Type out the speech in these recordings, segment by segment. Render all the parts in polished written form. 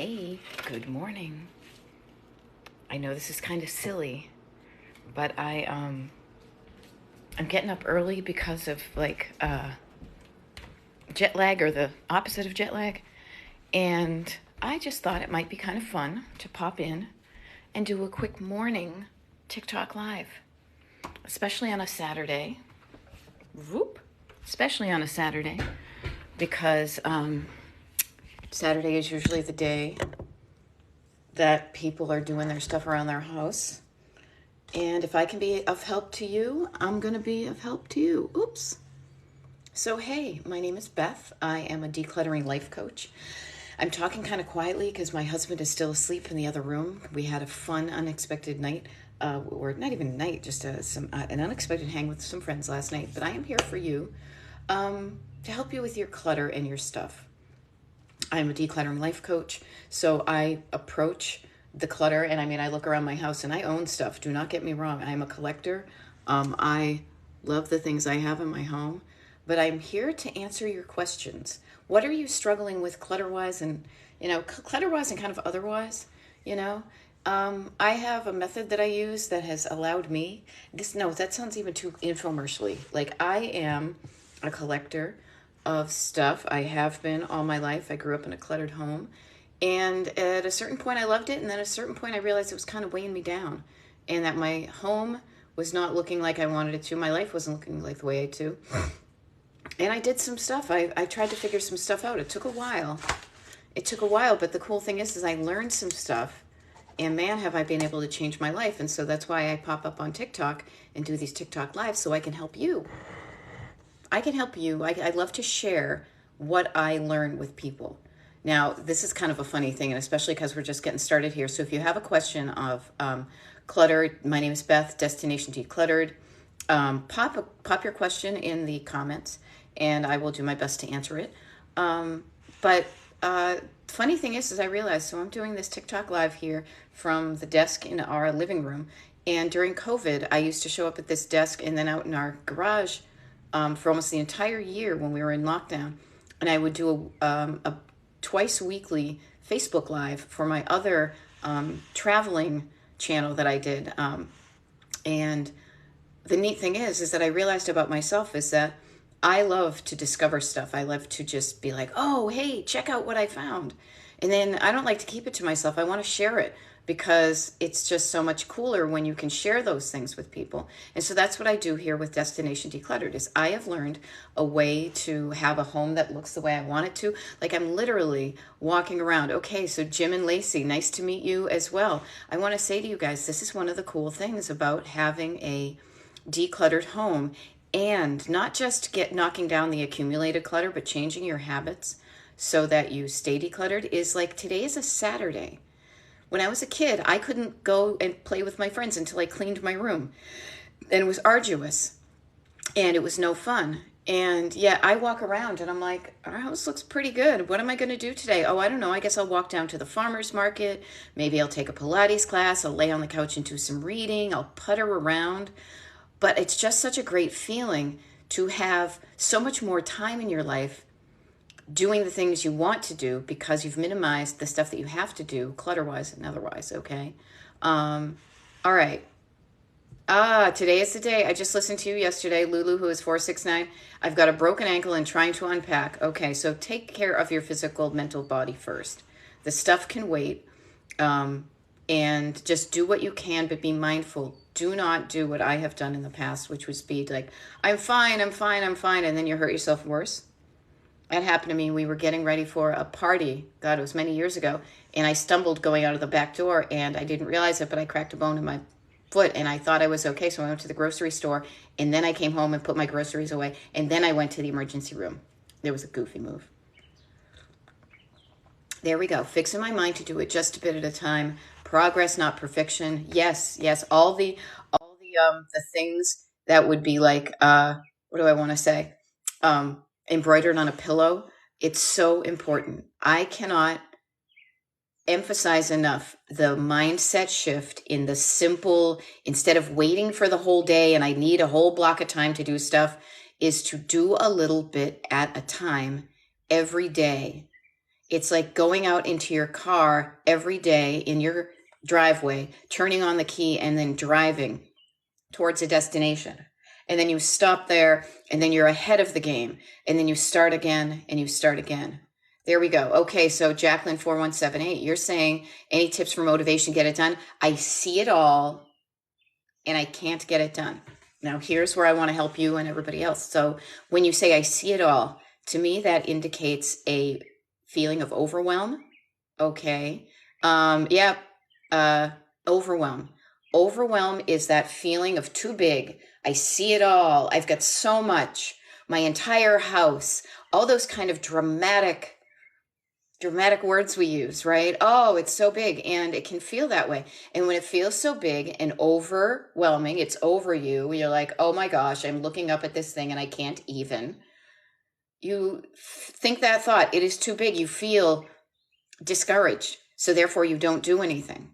Hey, good morning. I know this is kind of silly, but I'm getting up early because of jet lag or the opposite of jet lag, and I just thought it might be kind of fun to pop in and do a quick morning TikTok live, especially on a Saturday. Whoop. Especially on a Saturday because Saturday is usually the day that people are doing their stuff around their house. And if I can be of help to you, I'm going to be of help to you. Oops. So, hey, my name is Beth. I am a decluttering life coach. I'm talking kind of quietly because my husband is still asleep in the other room. We had a fun, unexpected night, or not even night, just an unexpected hang with some friends last night. But I am here for you to help you with your clutter and your stuff. I'm a decluttering life coach, so I approach the clutter, and I look around my house and I own stuff. Do not get me wrong. I'm a collector. I love the things I have in my home, but I'm here to answer your questions. What are you struggling with clutter-wise and, clutter-wise and kind of otherwise, you know? I have a method that I use that has allowed me that sounds even too infomercially. Like, I am a collector of stuff. I have been all my life. I grew up in a cluttered home. And at a certain point, I loved it. And then at a certain point, I realized it was kind of weighing me down and that my home was not looking like I wanted it to. My life wasn't looking like the way I do. And I did some stuff. I tried to figure some stuff out. It took a while. But the cool thing is I learned some stuff. And man, have I been able to change my life. And so that's why I pop up on TikTok and do these TikTok lives so I can help you. I love to share what I learn with people. Now, this is kind of a funny thing, and especially because we're just getting started here. So if you have a question of clutter, my name is Beth, Destination Decluttered. Pop your question in the comments, and I will do my best to answer it. But funny thing is I realized, so I'm doing this TikTok live here from the desk in our living room. And during COVID, I used to show up at this desk and then out in our garage for almost the entire year when we were in lockdown. And I would do a twice weekly Facebook Live for my other traveling channel that I did. And the neat thing is that I realized about myself is that I love to discover stuff. I love to just be like, oh, hey, check out what I found. And then I don't like to keep it to myself. I want to share it because it's just so much cooler when you can share those things with people. And so that's what I do here with Destination Decluttered is I have learned a way to have a home that looks the way I want it to. Like, I'm literally walking around. Okay, so Jim and Lacey, nice to meet you as well. I want to say to you guys, this is one of the cool things about having a decluttered home, and not just knocking down the accumulated clutter, but changing your habits so that you stay decluttered. Is like, today is a Saturday. When I was a kid, I couldn't go and play with my friends until I cleaned my room. And it was arduous and it was no fun. And yet I walk around and I'm like, our house looks pretty good. What am I going to do today? Oh, I don't know. I guess I'll walk down to the farmer's market. Maybe I'll take a Pilates class. I'll lay on the couch and do some reading. I'll putter around. But it's just such a great feeling to have so much more time in your life doing the things you want to do because you've minimized the stuff that you have to do clutter-wise and otherwise, okay? All right. Today is the day. I just listened to you yesterday, Lulu, who is 469. I've got a broken ankle and trying to unpack. Okay, so take care of your physical, mental body first. The stuff can wait. And just do what you can, but be mindful. Do not do what I have done in the past, which was be like, I'm fine, and then you hurt yourself worse. That happened to me. We were getting ready for a party. God, it was many years ago. And I stumbled going out of the back door, and I didn't realize it, but I cracked a bone in my foot, and I thought I was okay. So I went to the grocery store, and then I came home and put my groceries away, and then I went to the emergency room. There was a goofy move. There we go. Fixing my mind to do it just a bit at a time. Progress, not perfection. Yes. All the things that would be like, what do I want to say? Embroidered on a pillow. It's so important. I cannot emphasize enough the mindset shift in the simple, instead of waiting for the whole day and I need a whole block of time to do stuff, is to do a little bit at a time every day. It's like going out into your car every day in your driveway, turning on the key, and then driving towards a destination. And then you stop there, and then you're ahead of the game, and then you start again, and you start again. There we go. Okay, so Jacqueline 4178, you're saying any tips for motivation, get it done? I see it all, and I can't get it done. Now, here's where I want to help you and everybody else. So when you say I see it all, to me, that indicates a feeling of overwhelm. Okay. Yeah. Overwhelm. Overwhelm is that feeling of too big. I see it all. I've got so much. My entire house. All those kind of dramatic words we use, right? Oh, it's so big. And it can feel that way. And when it feels so big and overwhelming, it's over you. You're like, oh my gosh, I'm looking up at this thing and I can't even. You think that thought, it is too big. You feel discouraged. So therefore you don't do anything.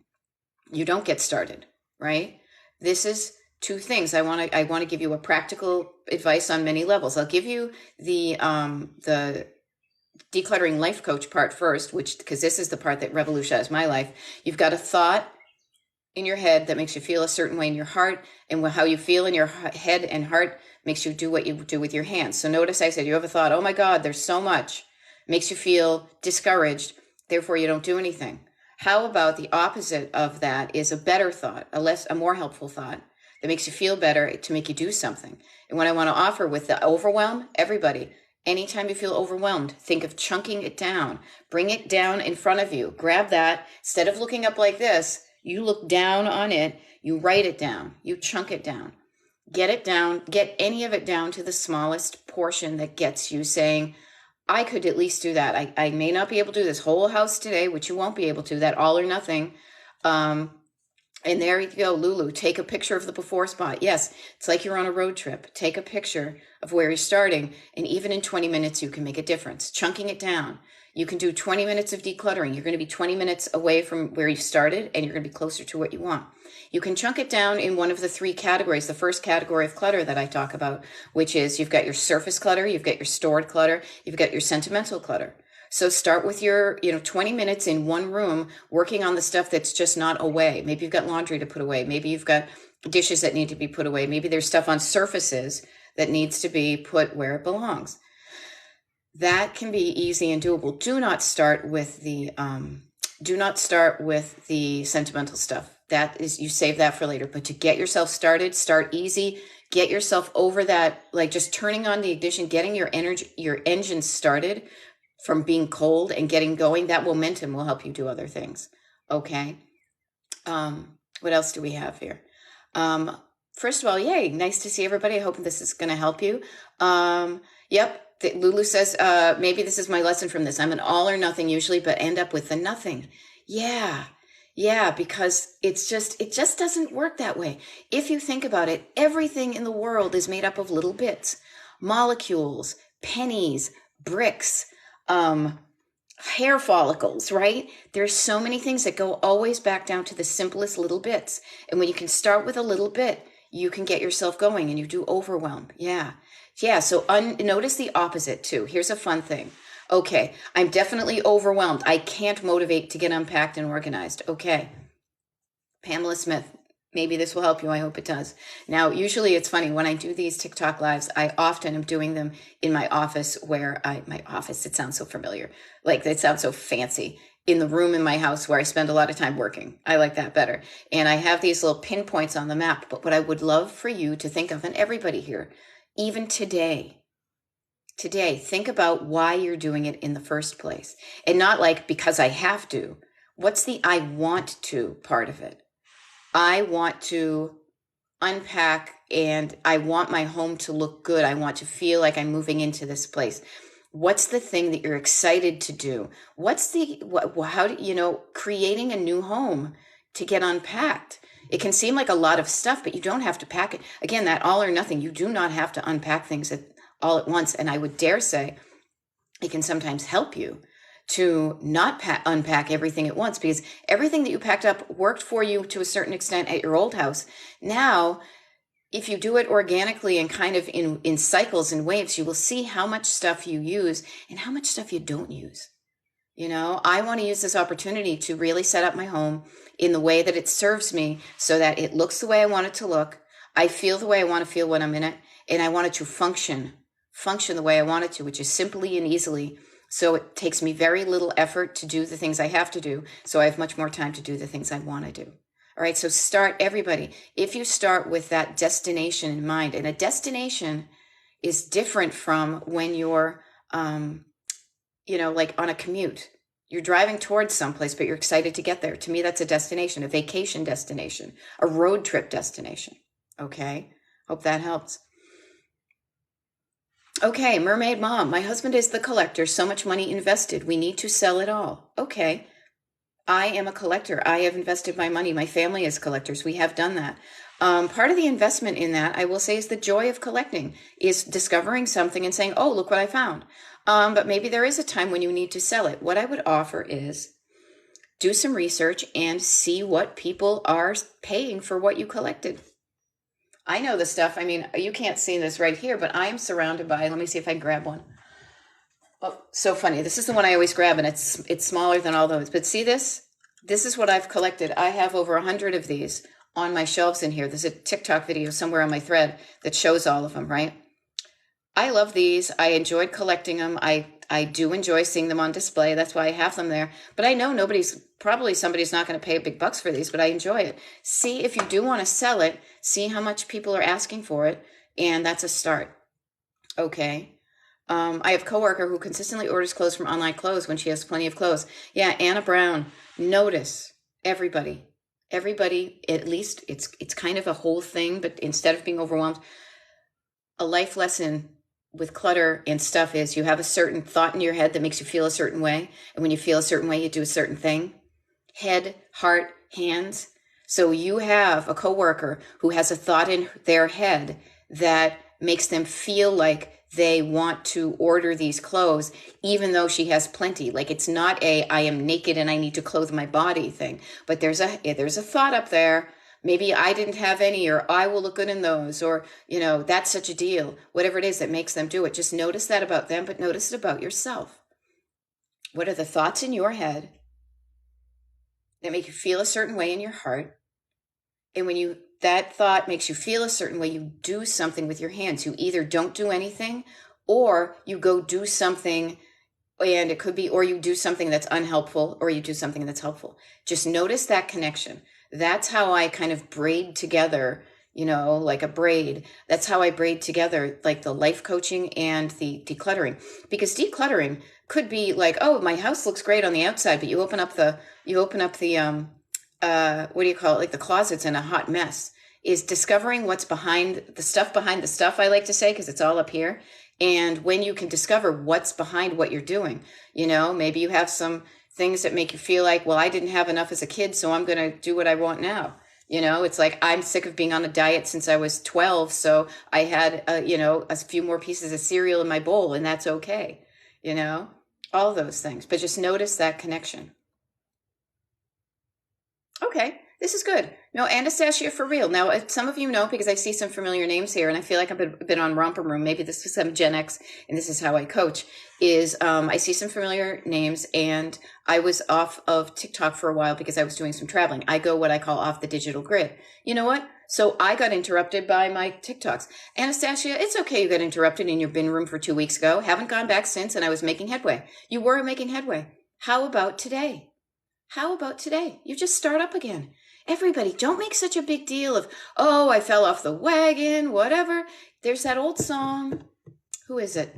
You don't get started, right? This is two things. I want to give you a practical advice on many levels. I'll give you the decluttering life coach part first, because this is the part that revolutionized my life. You've got a thought in your head that makes you feel a certain way in your heart, and how you feel in your head and heart makes you do what you do with your hands. So notice I said you have a thought, oh my God, there's so much. Makes you feel discouraged, therefore you don't do anything. How about the opposite of that is a better thought, a more helpful thought that makes you feel better to make you do something. And what I want to offer with the overwhelm, everybody, anytime you feel overwhelmed, think of chunking it down. Bring it down in front of you. Grab that. Instead of looking up like this, you look down on it. You write it down. You chunk it down. Get it down. Get any of it down to the smallest portion that gets you saying, I could at least do that. I may not be able to do this whole house today, which you won't be able to, that all or nothing. And there you go, Lulu, take a picture of the before spot. Yes, it's like you're on a road trip. Take a picture of where you're starting. And even in 20 minutes, you can make a difference. Chunking it down. You can do 20 minutes of decluttering. You're going to be 20 minutes away from where you started, and you're going to be closer to what you want. You can chunk it down in one of the three categories. The first category of clutter that I talk about, which is you've got your surface clutter, you've got your stored clutter, you've got your sentimental clutter. So start with your, 20 minutes in one room working on the stuff that's just not away. Maybe you've got laundry to put away. Maybe you've got dishes that need to be put away. Maybe there's stuff on surfaces that needs to be put where it belongs. That can be easy and doable. Do not start with the sentimental stuff. That is, you save that for later. But to get yourself started, start easy. Get yourself over that, like just turning on the ignition, getting your engine started from being cold and getting going. That momentum will help you do other things. Okay. What else do we have here? First of all, yay, nice to see everybody. I hope this is going to help you. Yep. Lulu says, maybe this is my lesson from this. I'm an all or nothing usually, but end up with the nothing. Yeah, because it just doesn't work that way. If you think about it, everything in the world is made up of little bits, molecules, pennies, bricks, hair follicles, right? There's so many things that go always back down to the simplest little bits. And when you can start with a little bit, you can get yourself going, and you do overwhelm. Yeah. So notice the opposite too. Here's a fun thing. Okay, I'm definitely overwhelmed. I can't motivate to get unpacked and organized. Okay. Pamela Smith, maybe this will help you. I hope it does. Now, usually it's funny when I do these TikTok lives, I often am doing them in my office it sounds so familiar. Like it sounds so fancy. In the room in my house where I spend a lot of time working. I like that better. And I have these little pinpoints on the map. But what I would love for you to think of, and everybody here, even today, think about why you're doing it in the first place. And not like, because I have to. What's the I want to part of it? I want to unpack, and I want my home to look good. I want to feel like I'm moving into this place. What's the thing that you're excited to do? Creating a new home to get unpacked? It can seem like a lot of stuff, but you don't have to pack it. Again, that all or nothing, you do not have to unpack things all at once. And I would dare say it can sometimes help you to not unpack everything at once, because everything that you packed up worked for you to a certain extent at your old house. Now, if you do it organically and kind of in cycles and waves, you will see how much stuff you use and how much stuff you don't use. You know, I want to use this opportunity to really set up my home in the way that it serves me so that it looks the way I want it to look. I feel the way I want to feel when I'm in it, and I want it to function the way I want it to, which is simply and easily. So it takes me very little effort to do the things I have to do. So I have much more time to do the things I want to do. All right. So start, everybody. If you start with that destination in mind, and a destination is different from when you're, like on a commute. You're driving towards someplace, but you're excited to get there. To me, that's a destination, a vacation destination, a road trip destination. Okay. Hope that helps. Okay, Mermaid Mom, my husband is the collector. So much money invested. We need to sell it all. Okay. I am a collector. I have invested my money. My family is collectors. We have done that. Part of the investment in that, I will say, is the joy of collecting, is discovering something and saying, oh, look what I found. But maybe there is a time when you need to sell it. What I would offer is do some research and see what people are paying for what you collected. I know the stuff. I mean, you can't see this right here, but I am surrounded by, let me see if I can grab one. Oh, so funny. This is the one I always grab, and it's smaller than all those. But see this? This is what I've collected. I have over 100 of these on my shelves in here. There's a TikTok video somewhere on my thread that shows all of them, right? I love these. I enjoyed collecting them. I do enjoy seeing them on display. That's why I have them there. But I know somebody's not going to pay big bucks for these, but I enjoy it. See if you do want to sell it, see how much people are asking for it, and that's a start. Okay. I have a coworker who consistently orders clothes from online clothes when she has plenty of clothes. Yeah, Anna Brown. Notice everybody, at least it's kind of a whole thing, but instead of being overwhelmed, a life lesson with clutter and stuff is you have a certain thought in your head that makes you feel a certain way. And when you feel a certain way, you do a certain thing. Head, heart, hands. So you have a coworker who has a thought in their head that makes them feel like they want to order these clothes, even though she has plenty. Like, it's not I am naked and I need to clothe my body thing, but there's a thought up there. Maybe I didn't have any, or I will look good in those, or, that's such a deal. Whatever it is that makes them do it. Just notice that about them, but notice it about yourself. What are the thoughts in your head that make you feel a certain way in your heart? And when that thought makes you feel a certain way, you do something with your hands. You either don't do anything, or you go do something, and it could be, or you do something that's unhelpful, or you do something that's helpful. Just notice that connection. That's how I kind of braid together, like a braid. That's how I braid together, like the life coaching and the decluttering. Because decluttering could be like, oh, my house looks great on the outside, but you open up the what do you call it? Like the closet's in a hot mess. Is discovering what's behind the stuff, I like to say, because it's all up here. And when you can discover what's behind what you're doing, maybe you have some things that make you feel like, well, I didn't have enough as a kid, so I'm going to do what I want now. It's like, I'm sick of being on a diet since I was 12. So I had, a few more pieces of cereal in my bowl, and that's okay. All those things, but just notice that connection. Okay, this is good. No, Anastasia for real. Now, some of you know, because I see some familiar names here, and I feel like I've been on Romper Room. Maybe this is some Gen X, and this is how I coach. I see some familiar names, and I was off of TikTok for a while because I was doing some traveling. I go what I call off the digital grid. You know what? So I got interrupted by my TikToks. Anastasia, it's okay you got interrupted in your bin room for 2 weeks ago. Haven't gone back since, and I was making headway. You were making headway. How about today? You just start up again. Everybody, don't make such a big deal of, oh, I fell off the wagon, whatever. There's that old song. Who is it?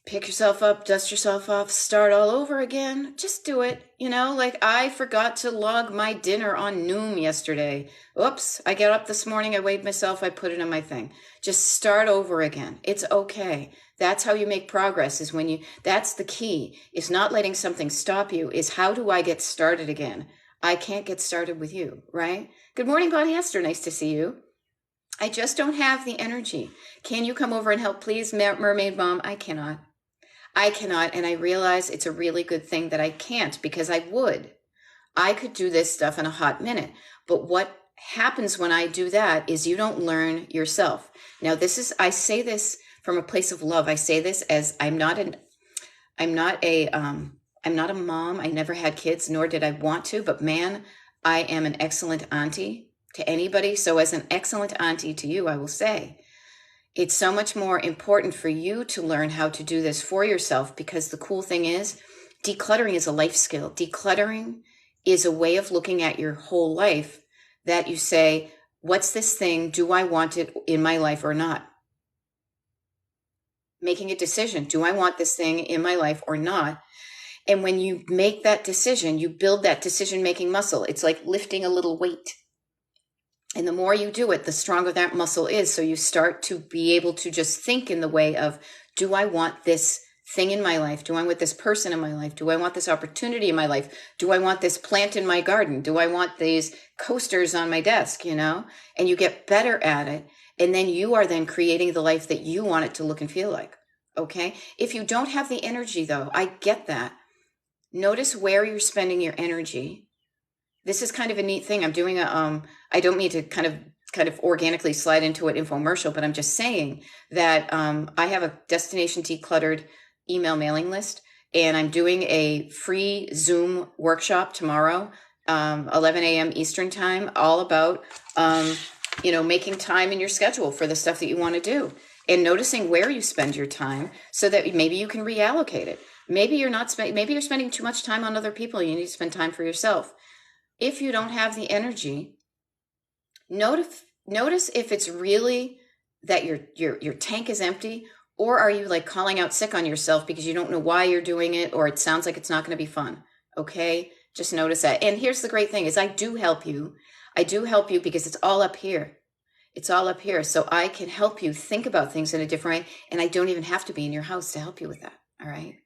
Pick yourself up, dust yourself off, start all over again. Just do it. Like I forgot to log my dinner on Noom yesterday. Oops, I got up this morning, I weighed myself, I put it in my thing. Just start over again. It's okay. That's how you make progress, that's the key. Is not letting something stop you, is how do I get started again? I can't get started with you, right? Good morning, Bonnie Hester. Nice to see you. I just don't have the energy. Can you come over and help, please, Mermaid Mom? I cannot. And I realize it's a really good thing that I can't, because I could do this stuff in a hot minute. But what happens when I do that is you don't learn yourself. Now, I say this from a place of love. I say this as I'm not I'm not a I'm not a mom. I never had kids, nor did I want to, but man, I am an excellent auntie to anybody. So as an excellent auntie to you, I will say it's so much more important for you to learn how to do this for yourself, because the cool thing is decluttering is a life skill. Decluttering is a way of looking at your whole life that you say, what's this thing? Do I want it in my life or not? Making a decision. Do I want this thing in my life or not? And when you make that decision, you build that decision-making muscle. It's like lifting a little weight. And the more you do it, the stronger that muscle is. So you start to be able to just think in the way of, do I want this thing in my life? Do I want this person in my life? Do I want this opportunity in my life? Do I want this plant in my garden? Do I want these coasters on my desk, you know? And you get better at it. And then you are then creating the life that you want it to look and feel like. Okay. If you don't have the energy though, I get that. Notice where you're spending your energy. This is kind of a neat thing. I'm doing I don't mean to kind of organically slide into an infomercial, but I'm just saying that I have a Destination Decluttered email mailing list, and I'm doing a free Zoom workshop tomorrow, 11 a.m. Eastern time, all about, making time in your schedule for the stuff that you want to do and noticing where you spend your time so that maybe you can reallocate it. Maybe maybe you're spending too much time on other people. You need to spend time for yourself. If you don't have the energy, notice if it's really that your tank is empty, or are you like calling out sick on yourself because you don't know why you're doing it, or it sounds like it's not going to be fun. Okay? Just notice that. And here's the great thing is I do help you. I do help you because it's all up here. It's all up here. So I can help you think about things in a different way, and I don't even have to be in your house to help you with that. All right?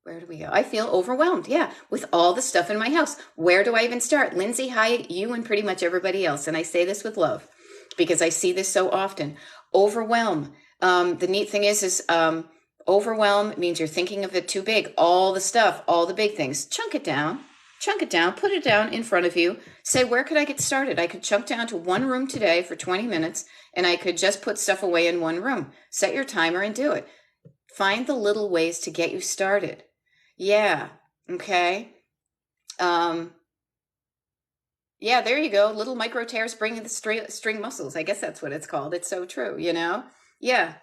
Where do we go? I feel overwhelmed, yeah, with all the stuff in my house. Where do I even start? Lindsay, hi, you and pretty much everybody else. And I say this with love because I see this so often. Overwhelm. The neat thing is overwhelm means you're thinking of it too big. All the stuff, all the big things. Chunk it down, put it down in front of you. Say, where could I get started? I could chunk down to one room today for 20 minutes, and I could just put stuff away in one room. Set your timer and do it. Find the little ways to get you started. Yeah. Okay. Yeah, there you go. Little micro tears bringing the string muscles. I guess that's what it's called. It's so true, you know? Yeah.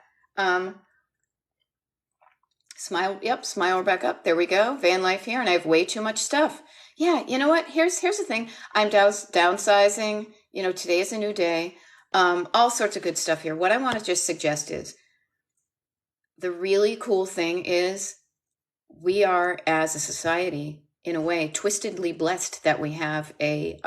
Smile. Yep. Smile back up. There we go. Van life here. And I have way too much stuff. Yeah. You know what? Here's the thing. I'm downsizing. You know, today is a new day. All sorts of good stuff here. What I want to just suggest is the really cool thing is we are, as a society, in a way, twistedly blessed that we have a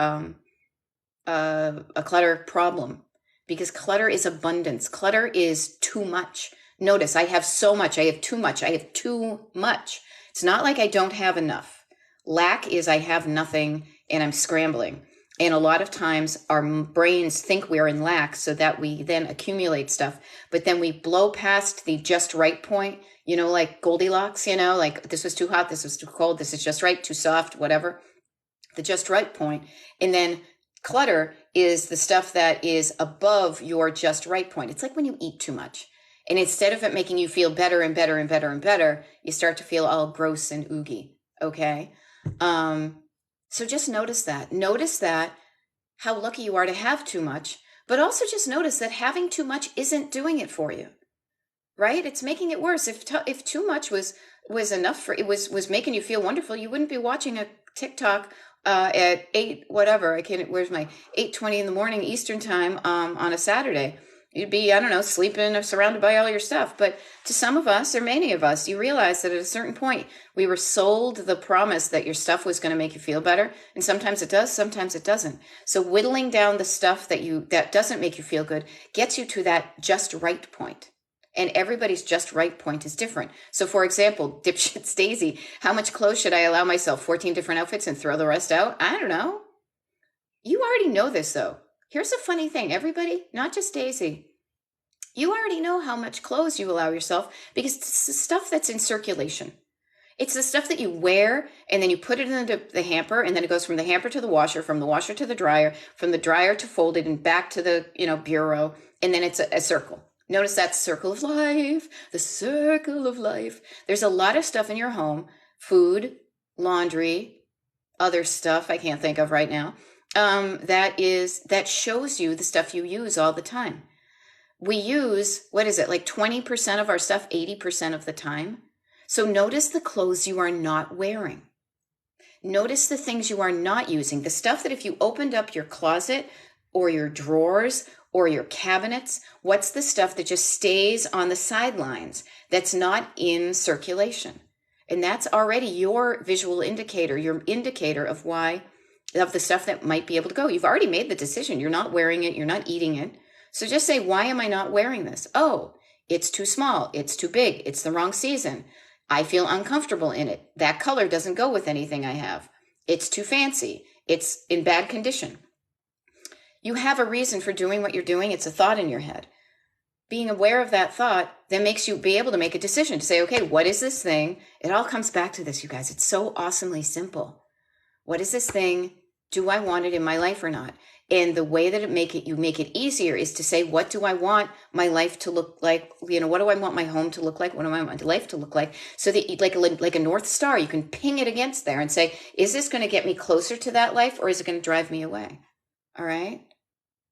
clutter problem, because clutter is abundance. Clutter is too much. Notice, I have so much. I have too much. I have too much. It's not like I don't have enough. Lack is I have nothing and I'm scrambling. And a lot of times our brains think we're in lack so that we then accumulate stuff. But then we blow past the just right point, you know, like Goldilocks, you know, like this was too hot, this was too cold, this is just right, too soft, whatever. The just right point. And then clutter is the stuff that is above your just right point. It's like when you eat too much. And instead of it making you feel better and better and better and better, you start to feel all gross and oogie. Okay. So just notice that how lucky you are to have too much, but also just notice that having too much isn't doing it for you, right? It's making it worse. If too much was enough for it was making you feel wonderful, you wouldn't be watching a TikTok at 8 whatever. Where's my 8:20 in the morning Eastern time on a Saturday. You'd be, I don't know, sleeping or surrounded by all your stuff. But to some of us, or many of us, you realize that at a certain point, we were sold the promise that your stuff was going to make you feel better. And sometimes it does, sometimes it doesn't. So whittling down the stuff that doesn't make you feel good gets you to that just right point. And everybody's just right point is different. So for example, dipshit Daisy, how much clothes should I allow myself? 14 different outfits and throw the rest out? I don't know. You already know this though. Here's a funny thing, everybody, not just Daisy. You already know how much clothes you allow yourself because it's the stuff that's in circulation. It's the stuff that you wear and then you put it into the hamper, and then it goes from the hamper to the washer, from the washer to the dryer, from the dryer to folded and back to the, bureau. And then it's a circle. Notice that circle of life, the circle of life. There's a lot of stuff in your home, food, laundry, other stuff I can't think of right now, that shows you the stuff you use all the time. We use, what is it, like 20% of our stuff 80% of the time. So notice the clothes you are not wearing. Notice the things you are not using, the stuff that if you opened up your closet or your drawers or your cabinets, what's the stuff that just stays on the sidelines that's not in circulation? And that's already your visual indicator, your indicator of the stuff that might be able to go. You've already made the decision. You're not wearing it. You're not eating it. So just say, why am I not wearing this? Oh, it's too small. It's too big. It's the wrong season. I feel uncomfortable in it. That color doesn't go with anything I have. It's too fancy. It's in bad condition. You have a reason for doing what you're doing. It's a thought in your head. Being aware of that thought then makes you be able to make a decision to say, okay, what is this thing? It all comes back to this, you guys. It's so awesomely simple. What is this thing? Do I want it in my life or not? And the way that you make it easier is to say, what do I want my life to look like? You know, what do I want my home to look like? What do I want my life to look like? So that like a North Star, you can ping it against there and say, is this going to get me closer to that life or is it going to drive me away? All right,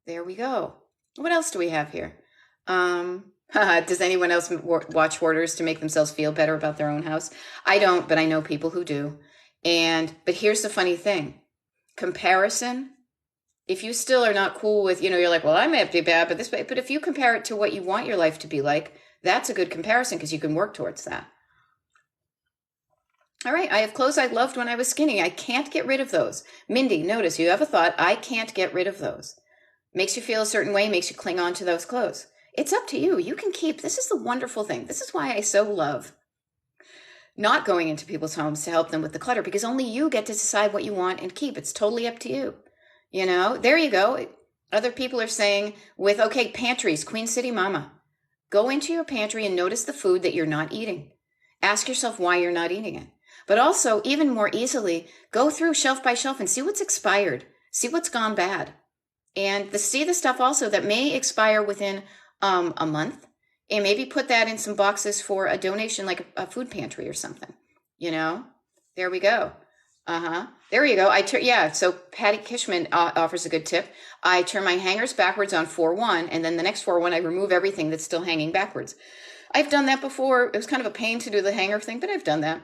there we go. What else do we have here? Does anyone else watch hoarders to make themselves feel better about their own house? I don't, but I know people who do. But here's the funny thing. Comparison. If you still are not cool with, you're like, well, I may have to be bad, but if you compare it to what you want your life to be like, that's a good comparison because you can work towards that. All right. I have clothes I loved when I was skinny. I can't get rid of those. Mindy, notice you have a thought. I can't get rid of those. Makes you feel a certain way, makes you cling on to those clothes. It's up to you. You can keep. This is the wonderful thing. This is why I so love not going into people's homes to help them with the clutter, because only you get to decide what you want and keep. It's totally up to you. There you go. Other people are saying okay, pantries, Queen City Mama. Go into your pantry and notice the food that you're not eating. Ask yourself why you're not eating it. But also, even more easily, go through shelf by shelf and see what's expired. See what's gone bad. And see the stuff also that may expire within a month. And maybe put that in some boxes for a donation, like a food pantry or something. There we go. There you go. So Patty Kishman offers a good tip. I turn my hangers backwards on 4-1, and then the next 4-1, I remove everything that's still hanging backwards. I've done that before. It was kind of a pain to do the hanger thing, but I've done that.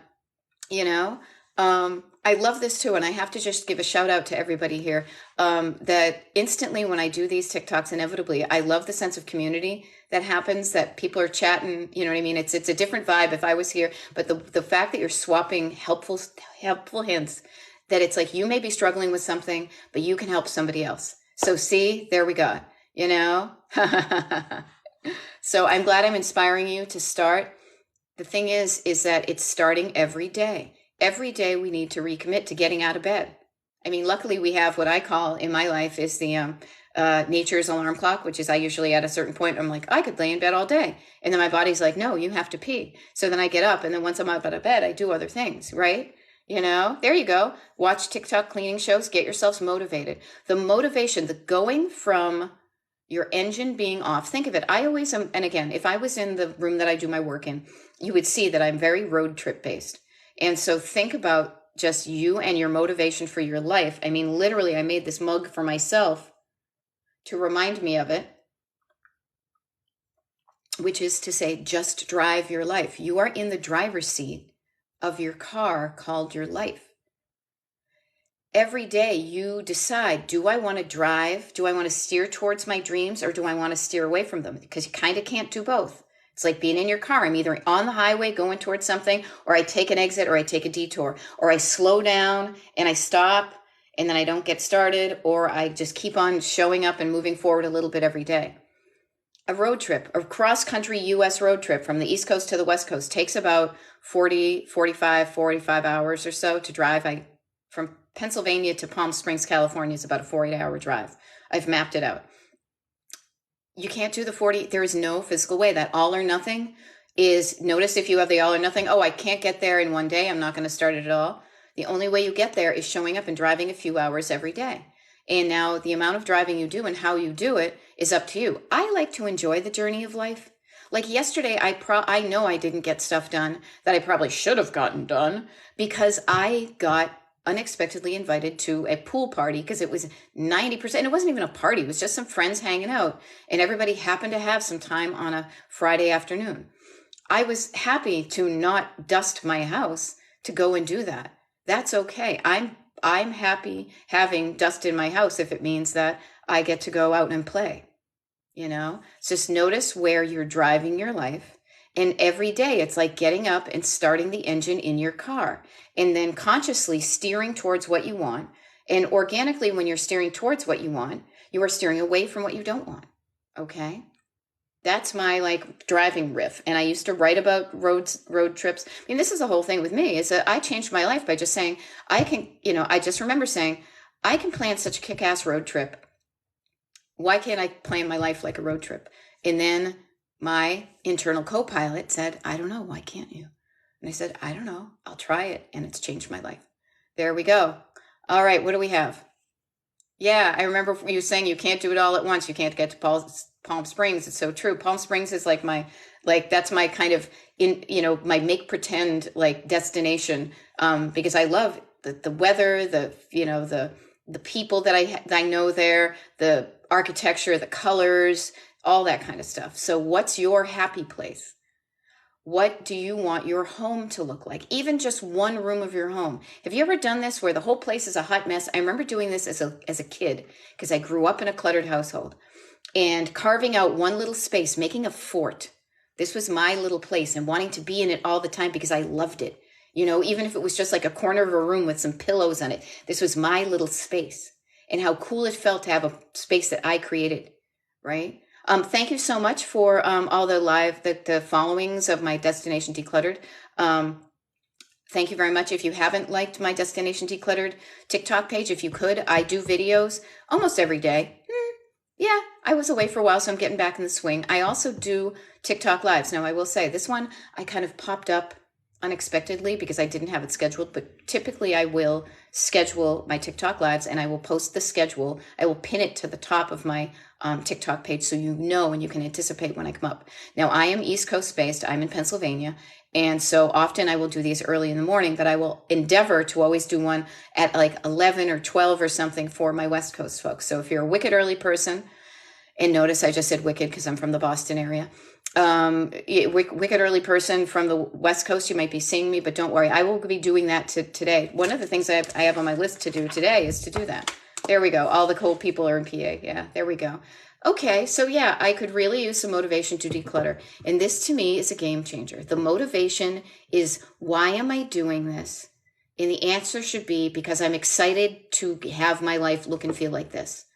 I love this too, and I have to just give a shout out to everybody here that instantly when I do these TikToks, inevitably, I love the sense of community that happens, that people are chatting, you know what I mean? It's a different vibe if I was here, but the fact that you're swapping helpful hints, that it's like you may be struggling with something, but you can help somebody else. So see, there we go, So I'm glad I'm inspiring you to start. The thing is that it's starting every day. Every day we need to recommit to getting out of bed. I mean, luckily we have what I call in my life is the nature's alarm clock, which is I usually at a certain point, I'm like, I could lay in bed all day. And then my body's like, no, you have to pee. So then I get up. And then once I'm out of bed, I do other things, right? There you go. Watch TikTok cleaning shows, get yourselves motivated. The motivation, the going from your engine being off. Think of it. I always am. And again, if I was in the room that I do my work in, you would see that I'm very road trip based. And so think about just you and your motivation for your life. I mean, literally, I made this mug for myself to remind me of it, which is to say, just drive your life. You are in the driver's seat of your car called your life. Every day you decide, do I want to drive? Do I want to steer towards my dreams or do I want to steer away from them? Because you kind of can't do both. It's like being in your car. I'm either on the highway going towards something, or I take an exit, or I take a detour, or I slow down and I stop and then I don't get started, or I just keep on showing up and moving forward a little bit every day. A road trip, a cross-country U.S. road trip from the East Coast to the West Coast takes about 45 hours or so to drive. From Pennsylvania to Palm Springs, California is about a 48-hour drive. I've mapped it out. You can't do the 40. There is no physical way. That all or nothing is, notice if you have the all or nothing, I can't get there in one day. I'm not going to start it at all. The only way you get there is showing up and driving a few hours every day. And now the amount of driving you do and how you do it is up to you. I like to enjoy the journey of life. Like yesterday, I know I didn't get stuff done that I probably should have gotten done because I got unexpectedly invited to a pool party because it was 90%. It wasn't even a party. It was just some friends hanging out, and everybody happened to have some time on a Friday afternoon. I was happy to not dust my house to go and do that. That's okay. I'm happy having dust in my house if it means that I get to go out and play. Just notice where you're driving your life. And every day it's like getting up and starting the engine in your car and then consciously steering towards what you want. And organically, when you're steering towards what you want, you are steering away from what you don't want. Okay. That's my like driving riff. And I used to write about road trips. I mean, this is the whole thing with me is that I changed my life by just saying, I just remember saying, I can plan such a kick-ass road trip. Why can't I plan my life like a road trip? And then my internal co-pilot said, I don't know. Why can't you? And I said, I don't know. I'll try it. And it's changed my life. There we go. All right. What do we have? Yeah. I remember you saying you can't do it all at once. You can't get to Palm Springs. It's so true. Palm Springs is like that's my kind of my make pretend like destination. Because I love the weather, the people that I know there, the architecture, the colors, all that kind of stuff. So what's your happy place? What do you want your home to look like? Even just one room of your home. Have you ever done this where the whole place is a hot mess? I remember doing this as a kid because I grew up in a cluttered household and carving out one little space, making a fort. This was my little place and wanting to be in it all the time because I loved it. Even if it was just like a corner of a room with some pillows on it, this was my little space and how cool it felt to have a space that I created, right? Thank you so much for all the the followings of my Destination Decluttered. Thank you very much. If you haven't liked my Destination Decluttered TikTok page, if you could, I do videos almost every day. Yeah, I was away for a while, so I'm getting back in the swing. I also do TikTok lives. Now, I will say this one, I kind of popped up unexpectedly because I didn't have it scheduled, but typically I will schedule my TikTok lives and I will post the schedule. I will pin it to the top of my TikTok page so and you can anticipate when I come up. Now, I am East Coast based. I'm in Pennsylvania. And so often I will do these early in the morning, but I will endeavor to always do one at like 11 or 12 or something for my West Coast folks. So if you're a wicked early person, and notice I just said wicked because I'm from the Boston area, wicked early person from the West Coast, you might be seeing me, but don't worry, I will be doing that today. One of the things I have on my list to do today is to do that. There we go. All the cool people are in PA. Yeah, there we go. Okay, so yeah, I could really use some motivation to declutter. And this to me is a game changer. The motivation is, why am I doing this? And the answer should be because I'm excited to have my life look and feel like this.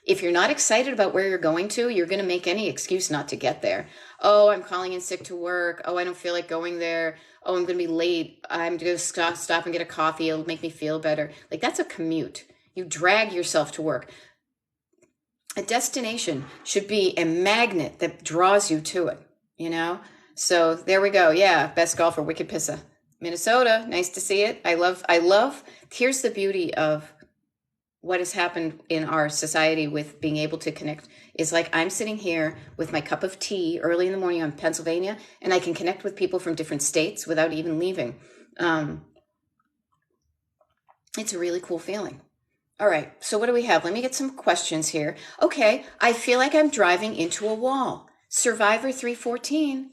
If you're not excited about where you're going to, you're going to make any excuse not to get there. Oh, I'm calling in sick to work. Oh, I don't feel like going there. Oh, I'm going to be late. I'm going to stop and get a coffee. It'll make me feel better. Like, that's a commute. You drag yourself to work. A destination should be a magnet that draws you to it, So there we go. Yeah, best golfer, Wicked Pissa. Minnesota, nice to see it. I love, here's the beauty of what has happened in our society with being able to connect is like I'm sitting here with my cup of tea early in the morning in Pennsylvania, and I can connect with people from different states without even leaving. It's a really cool feeling. All right, so what do we have? Let me get some questions here. Okay, I feel like I'm driving into a wall. Survivor 314.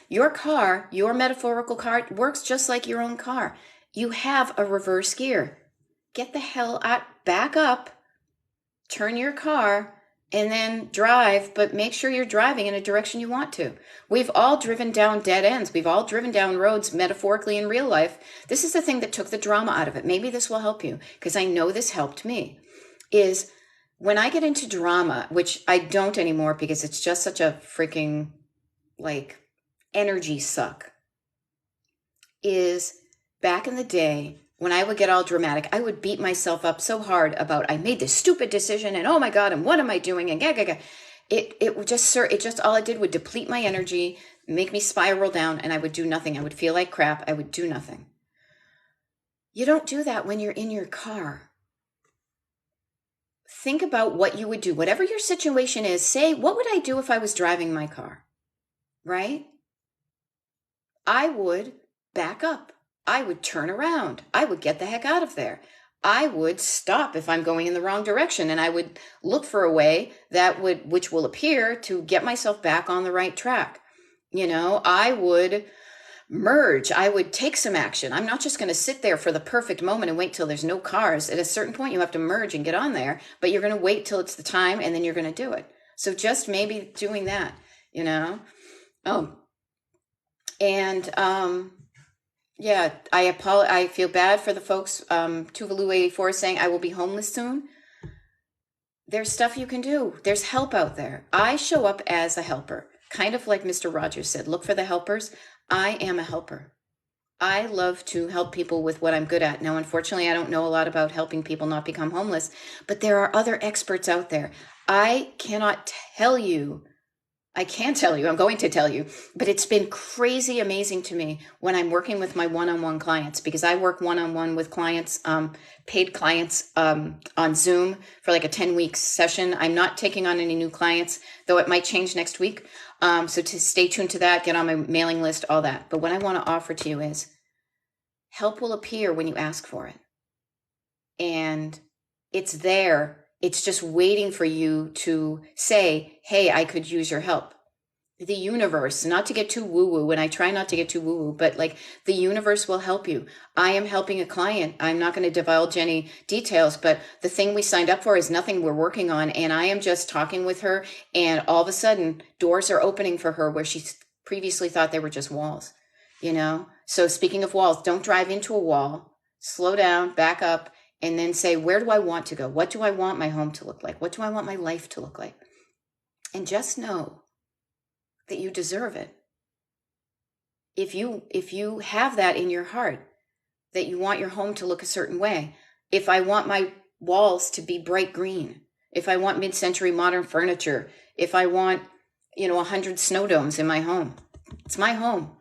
Your car, your metaphorical car, works just like your own car. You have a reverse gear. Get the hell out, back up, turn your car, and then drive, but make sure you're driving in a direction you want to. We've all driven down dead ends. We've all driven down roads metaphorically in real life. This is the thing that took the drama out of it. Maybe this will help you, because I know this helped me, is when I get into drama, which I don't anymore because it's just such a freaking like energy suck, is back in the day, when I would get all dramatic, I would beat myself up so hard about I made this stupid decision and oh my God, and what am I doing? And it just all it did would deplete my energy, make me spiral down, and I would do nothing. I would feel like crap. I would do nothing. You don't do that when you're in your car. think about what you would do. Whatever your situation is, say, what would I do if I was driving my car? Right? I would back up. I would turn around. I would get the heck out of there. I would stop if I'm going in the wrong direction, and I would look for a way which will appear to get myself back on the right track. I would merge. I would take some action. I'm not just going to sit there for the perfect moment and wait till there's no cars. At a certain point, you have to merge and get on there, but you're going to wait till it's the time, and then you're going to do it. So just maybe doing that, Oh, and yeah, I feel bad for the folks. Tuvalu 84 is saying I will be homeless soon. There's stuff you can do. There's help out there. I show up as a helper, kind of like Mr. Rogers said. Look for the helpers. I am a helper. I love to help people with what I'm good at. Now, unfortunately, I don't know a lot about helping people not become homeless, but there are other experts out there. I can tell you, I'm going to tell you, but it's been crazy amazing to me when I'm working with my one-on-one clients, because I work one-on-one with clients, paid clients on Zoom for like a 10-week session. I'm not taking on any new clients, though it might change next week. So to stay tuned to that, get on my mailing list, all that. But what I want to offer to you is help will appear when you ask for it. And it's there. It's just waiting for you to say, hey, I could use your help. The universe, not to get too woo-woo, and I try not to get too woo-woo, but like the universe will help you. I am helping a client. I'm not going to divulge any details, but the thing we signed up for is nothing we're working on. And I am just talking with her, and all of a sudden doors are opening for her where she previously thought they were just walls, So speaking of walls, don't drive into a wall, slow down, back up, and then say, where do I want to go? What do I want my home to look like? What do I want my life to look like? And just know that you deserve it. If you have that in your heart, that you want your home to look a certain way, if I want my walls to be bright green, if I want mid-century modern furniture, if I want, 100 snow domes in my home, it's my home.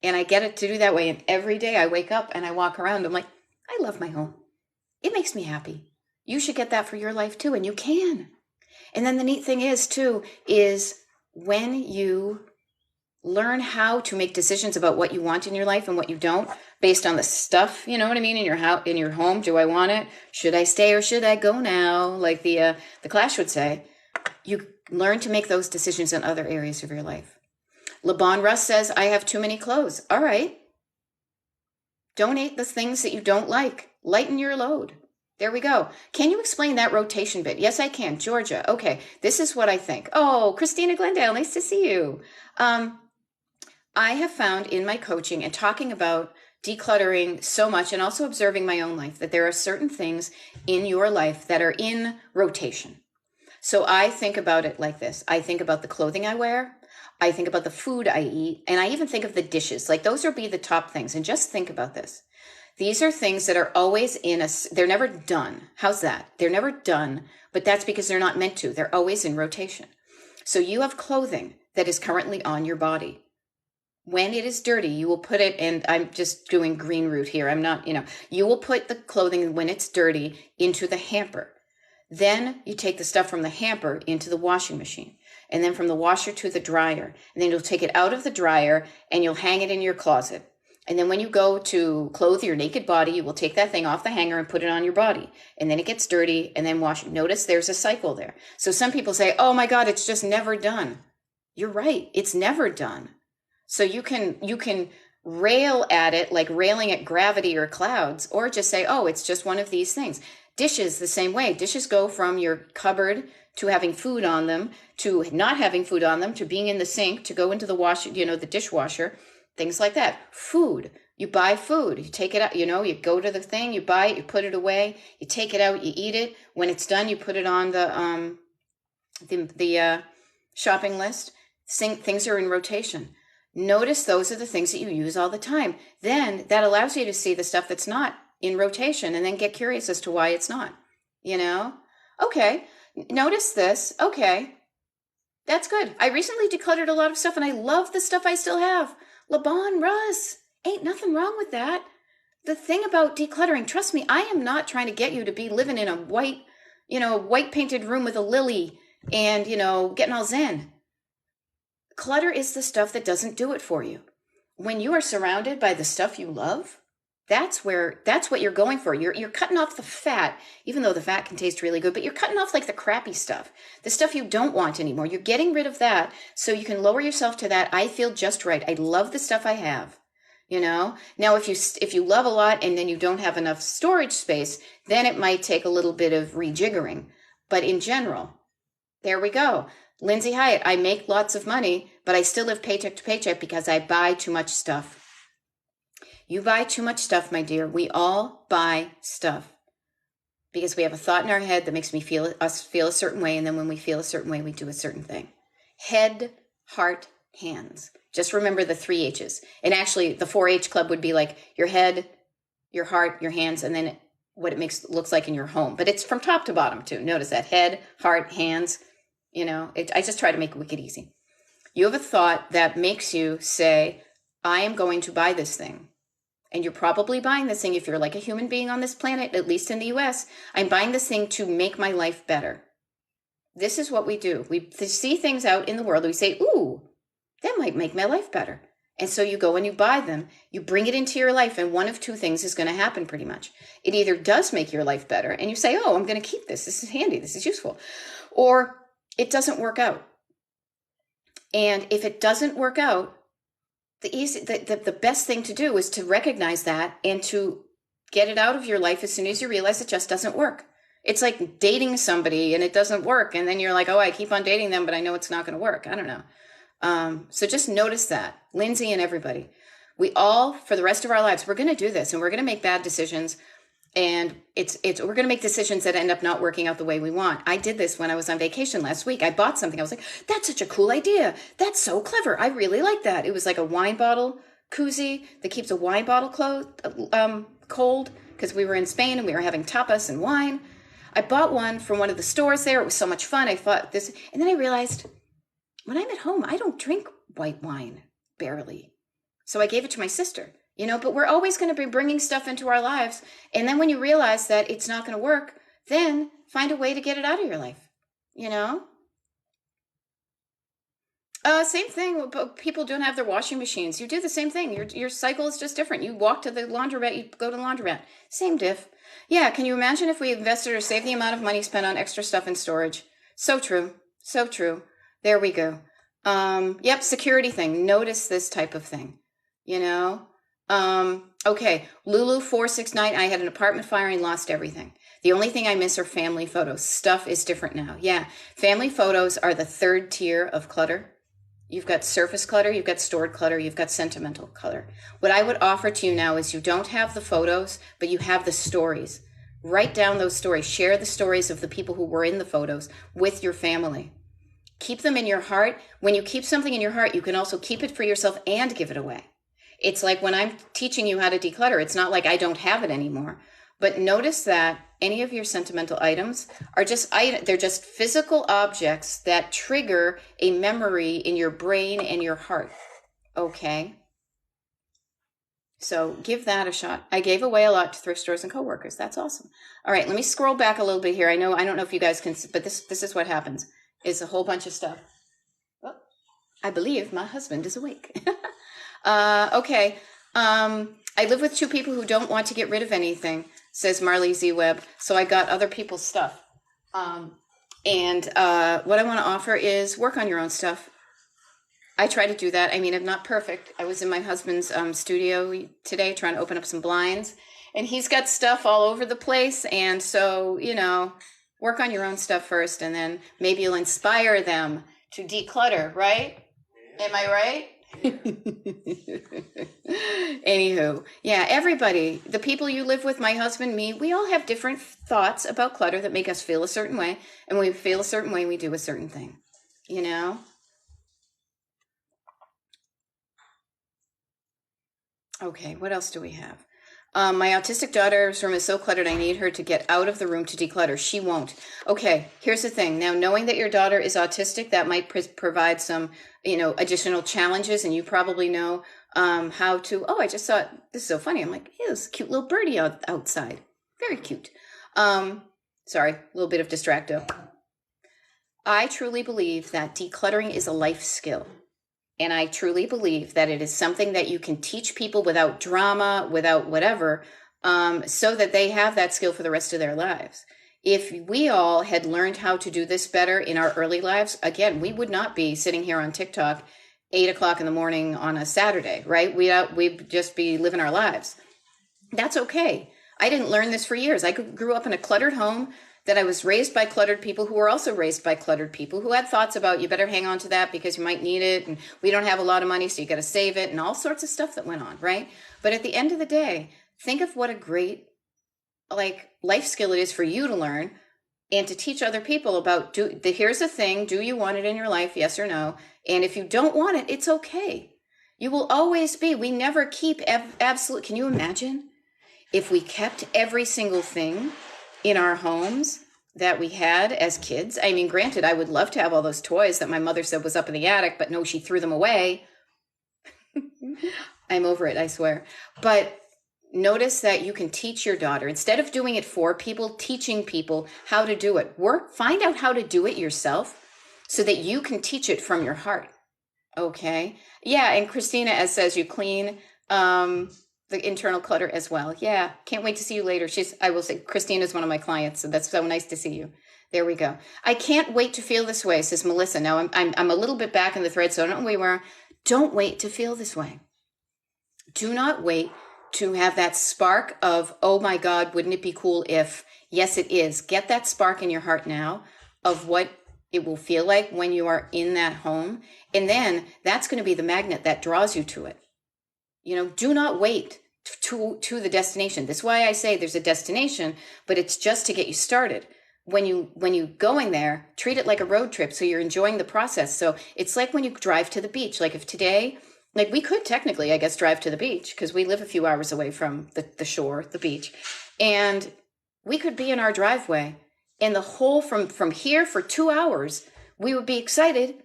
And I get it to do that way. And every day I wake up and I walk around, I'm like, I love my home. It makes me happy. You should get that for your life too, and you can. And then the neat thing is when you learn how to make decisions about what you want in your life and what you don't, based on the stuff, you know what I mean, in your house, in your home. Do I want it? Should I stay or should I go now? Like the Clash would say, you learn to make those decisions in other areas of your life. LeBon Russ says, I have too many clothes. All right. Donate the things that you don't like. Lighten your load. There we go. Can you explain that rotation bit? Yes, I can. Georgia. Okay. This is what I think. Oh, Christina Glendale. Nice to see you. I have found in my coaching and talking about decluttering so much, and also observing my own life, that there are certain things in your life that are in rotation. So I think about it like this. I think about the clothing I wear. I think about the food I eat. And I even think of the dishes. Like those would be the top things. And just think about this. These are things that are always they're never done. How's that? They're never done, but that's because they're not meant to. They're always in rotation. So you have clothing that is currently on your body. When it is dirty, you will put it, and I'm just doing green root here. I'm not, you will put the clothing when it's dirty into the hamper. Then you take the stuff from the hamper into the washing machine, and then from the washer to the dryer. And then you'll take it out of the dryer and you'll hang it in your closet. And then when you go to clothe your naked body, you will take that thing off the hanger and put it on your body. And then it gets dirty and then wash it. Notice there's a cycle there. So some people say, oh my God, it's just never done. You're right. It's never done. So you can rail at it like railing at gravity or clouds, or just say, oh, it's just one of these things. Dishes the same way. Dishes go from your cupboard to having food on them, to not having food on them, to being in the sink, to go into the the dishwasher, things like that. Food. You buy food, you take it out, you go to the thing, you buy it, you put it away, you take it out, you eat it. When it's done, you put it on the shopping list. Things are in rotation. Notice those are the things that you use all the time. Then that allows you to see the stuff that's not in rotation, and then get curious as to why it's not, Okay, notice this. Okay, that's good. I recently decluttered a lot of stuff, and I love the stuff I still have. LeBon Russ, ain't nothing wrong with that. The thing about decluttering, trust me, I am not trying to get you to be living in a white, white painted room with a lily and, getting all zen. Clutter is the stuff that doesn't do it for you. When you are surrounded by the stuff you love, that's what you're going for. You're cutting off the fat, even though the fat can taste really good, but you're cutting off like the crappy stuff, the stuff you don't want anymore. You're getting rid of that so you can lower yourself to that. I feel just right. I love the stuff I have. Now, if you love a lot and then you don't have enough storage space, then it might take a little bit of rejiggering. But in general, there we go. Lindsay Hyatt, I make lots of money, but I still live paycheck to paycheck because I buy too much stuff. You buy too much stuff, my dear. We all buy stuff because we have a thought in our head that makes us feel a certain way. And then when we feel a certain way, we do a certain thing. Head, heart, hands. Just remember the 3 H's. And actually, the 4-H club would be like your head, your heart, your hands, and then what it looks like in your home. But it's from top to bottom, too. Notice that. Head, heart, hands. I just try to make it wicked easy. You have a thought that makes you say, I am going to buy this thing. And you're probably buying this thing if you're like a human being on this planet, at least in the US. I'm buying this thing to make my life better. This is what we do. We see things out in the world. We say, ooh, that might make my life better. And so you go and you buy them. You bring it into your life. And one of 2 things is going to happen pretty much. It either does make your life better and you say, oh, I'm going to keep this. This is handy. This is useful. Or it doesn't work out. And if it doesn't work out, the best thing to do is to recognize that and to get it out of your life as soon as you realize it just doesn't work. It's like dating somebody and it doesn't work. And then you're like, oh, I keep on dating them, but I know it's not going to work. I don't know. So just notice that, Lindsay and everybody. We all, for the rest of our lives, we're going to do this and we're going to make bad decisions. And we're going to make decisions that end up not working out the way we want. I did this when I was on vacation last week. I bought something. I was like, that's such a cool idea. That's so clever. I really like that. It was like a wine bottle koozie that keeps a wine bottle cold because we were in Spain and we were having tapas and wine. I bought one from one of the stores there. It was so much fun. I thought this, and then I realized when I'm at home, I don't drink white wine, barely. So I gave it to my sister. But we're always going to be bringing stuff into our lives. And then when you realize that it's not going to work, then find a way to get it out of your life, Same thing. People don't have their washing machines. You do the same thing. Your cycle is just different. You walk to the laundromat, you go to the laundromat. Same diff. Yeah, can you imagine if we invested or saved the amount of money spent on extra stuff in storage? So true. So true. There we go. Yep, security thing. Notice this type of thing, Okay, Lulu469, I had an apartment fire and lost everything. The only thing I miss are family photos. Stuff is different now. Yeah, family photos are the 3rd tier of clutter. You've got surface clutter, you've got stored clutter, you've got sentimental clutter. What I would offer to you now is you don't have the photos, but you have the stories. Write down those stories. Share the stories of the people who were in the photos with your family. Keep them in your heart. When you keep something in your heart, you can also keep it for yourself and give it away. It's like when I'm teaching you how to declutter, it's not like I don't have it anymore. But notice that any of your sentimental items are they're just physical objects that trigger a memory in your brain and your heart. Okay? So give that a shot. I gave away a lot to thrift stores and coworkers. That's awesome. All right, let me scroll back a little bit here. I don't know if you guys can, but this is what happens. It's a whole bunch of stuff. Oh, I believe my husband is awake. Okay. I live with 2 people who don't want to get rid of anything, says Marley Z Webb. So I got other people's stuff. And what I want to offer is work on your own stuff. I try to do that. I mean, I'm not perfect. I was in my husband's studio today trying to open up some blinds, and he's got stuff all over the place. And so, work on your own stuff first, and then maybe you'll inspire them to declutter, right? Am I right? Anywho, yeah, everybody, the people you live with, my husband, me, we all have different thoughts about clutter that make us feel a certain way. And when we feel a certain way, we do a certain thing, Okay, what else do we have? My autistic daughter's room is so cluttered, I need her to get out of the room to declutter. She won't. Okay, here's the thing. Now, knowing that your daughter is autistic, that might provide some, additional challenges, and you probably know how to, I just saw, this is so funny. I'm like, hey, there's a cute little birdie outside. Very cute. Sorry, a little bit of distracto. I truly believe that decluttering is a life skill. And I truly believe that it is something that you can teach people without drama, without whatever, so that they have that skill for the rest of their lives. If we all had learned how to do this better in our early lives, again, we would not be sitting here on TikTok 8 o'clock in the morning on a Saturday, right? We'd just be living our lives. That's okay. I didn't learn this for years. I grew up in a cluttered home that I was raised by cluttered people who were also raised by cluttered people who had thoughts about you better hang on to that because you might need it, and we don't have a lot of money, so you got to save it, and all sorts of stuff that went on, right? But at the end of the day, think of what a great life skill it is for you to learn and to teach other people about here's the thing, do you want it in your life, yes or no? And if you don't want it, it's okay. You will always be. We never keep absolute. Can you imagine if we kept every single thing in our homes that we had as kids? I mean, granted, I would love to have all those toys that my mother said was up in the attic, but no, she threw them away. I'm over it, I swear. But notice that you can teach your daughter, instead of doing it for people, teaching people how to do it. Find out how to do it yourself so that you can teach it from your heart. Okay. Yeah. And Christina, as says, you clean the internal clutter as well. Yeah. Can't wait to see you later. I will say, Christina's one of my clients, so that's so nice to see you. There we go. I can't wait to feel this way, says Melissa. Now I'm a little bit back in the thread, so I don't know where we were. Don't wait to feel this way. Do not wait to have that spark of, oh my God, wouldn't it be cool if? Yes, it is. Get that spark in your heart now of what it will feel like when you are in that home. And then that's going to be the magnet that draws you to it. Do not wait to the destination. That's why I say there's a destination, but it's just to get you started. When you going there, treat it like a road trip, so you're enjoying the process. So it's like when you drive to the beach. Like if today, we could technically, I guess, drive to the beach because we live a few hours away from the shore, the beach, and we could be in our driveway, and the whole from here for 2 hours, we would be excited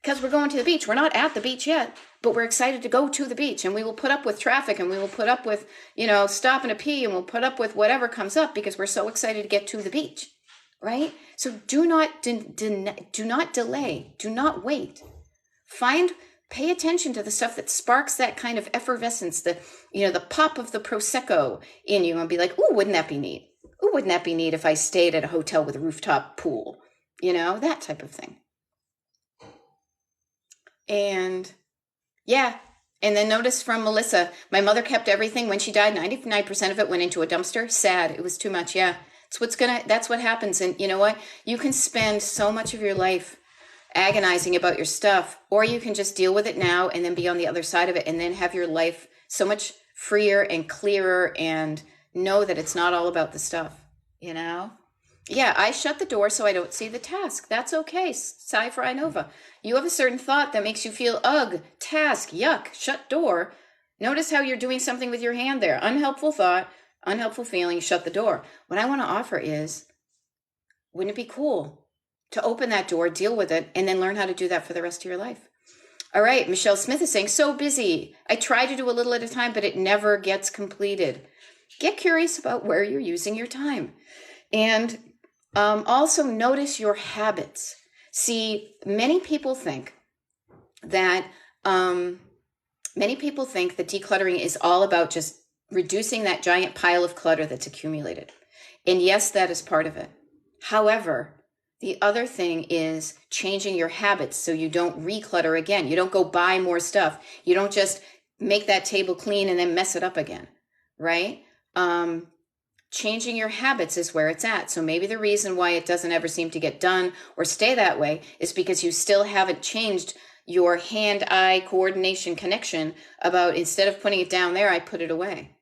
because we're going to the beach. We're not at the beach yet, but we're excited to go to the beach, and we will put up with traffic, and we will put up with, stopping to pee, and we'll put up with whatever comes up because we're so excited to get to the beach, right? So do not delay. Do not wait. Pay attention to the stuff that sparks that kind of effervescence, the pop of the Prosecco in you, and be like, ooh, wouldn't that be neat? Ooh, wouldn't that be neat if I stayed at a hotel with a rooftop pool? That type of thing. And yeah. And then notice from Melissa, my mother kept everything when she died. 99% of it went into a dumpster. Sad. It was too much. Yeah. That's what happens. And you know what? You can spend so much of your life agonizing about your stuff, or you can just deal with it now and then be on the other side of it and then have your life so much freer and clearer and know that it's not all about the stuff, Yeah, I shut the door so I don't see the task. That's okay. Sci-Fi Nova. You have a certain thought that makes you feel, ugh, task, yuck, shut door. Notice how you're doing something with your hand there. Unhelpful thought, unhelpful feeling, shut the door. What I want to offer is, wouldn't it be cool to open that door, deal with it, and then learn how to do that for the rest of your life? All right, Michelle Smith is saying, so busy. I try to do a little at a time, but it never gets completed. Get curious about where you're using your time. And also notice your habits. See, many people think that decluttering is all about just reducing that giant pile of clutter that's accumulated. And yes, that is part of it. However, the other thing is changing your habits so you don't reclutter again. You don't go buy more stuff. You don't just make that table clean and then mess it up again, right? Changing your habits is where it's at. So maybe the reason why it doesn't ever seem to get done or stay that way is because you still haven't changed your hand-eye coordination connection about, instead of putting it down there, I put it away.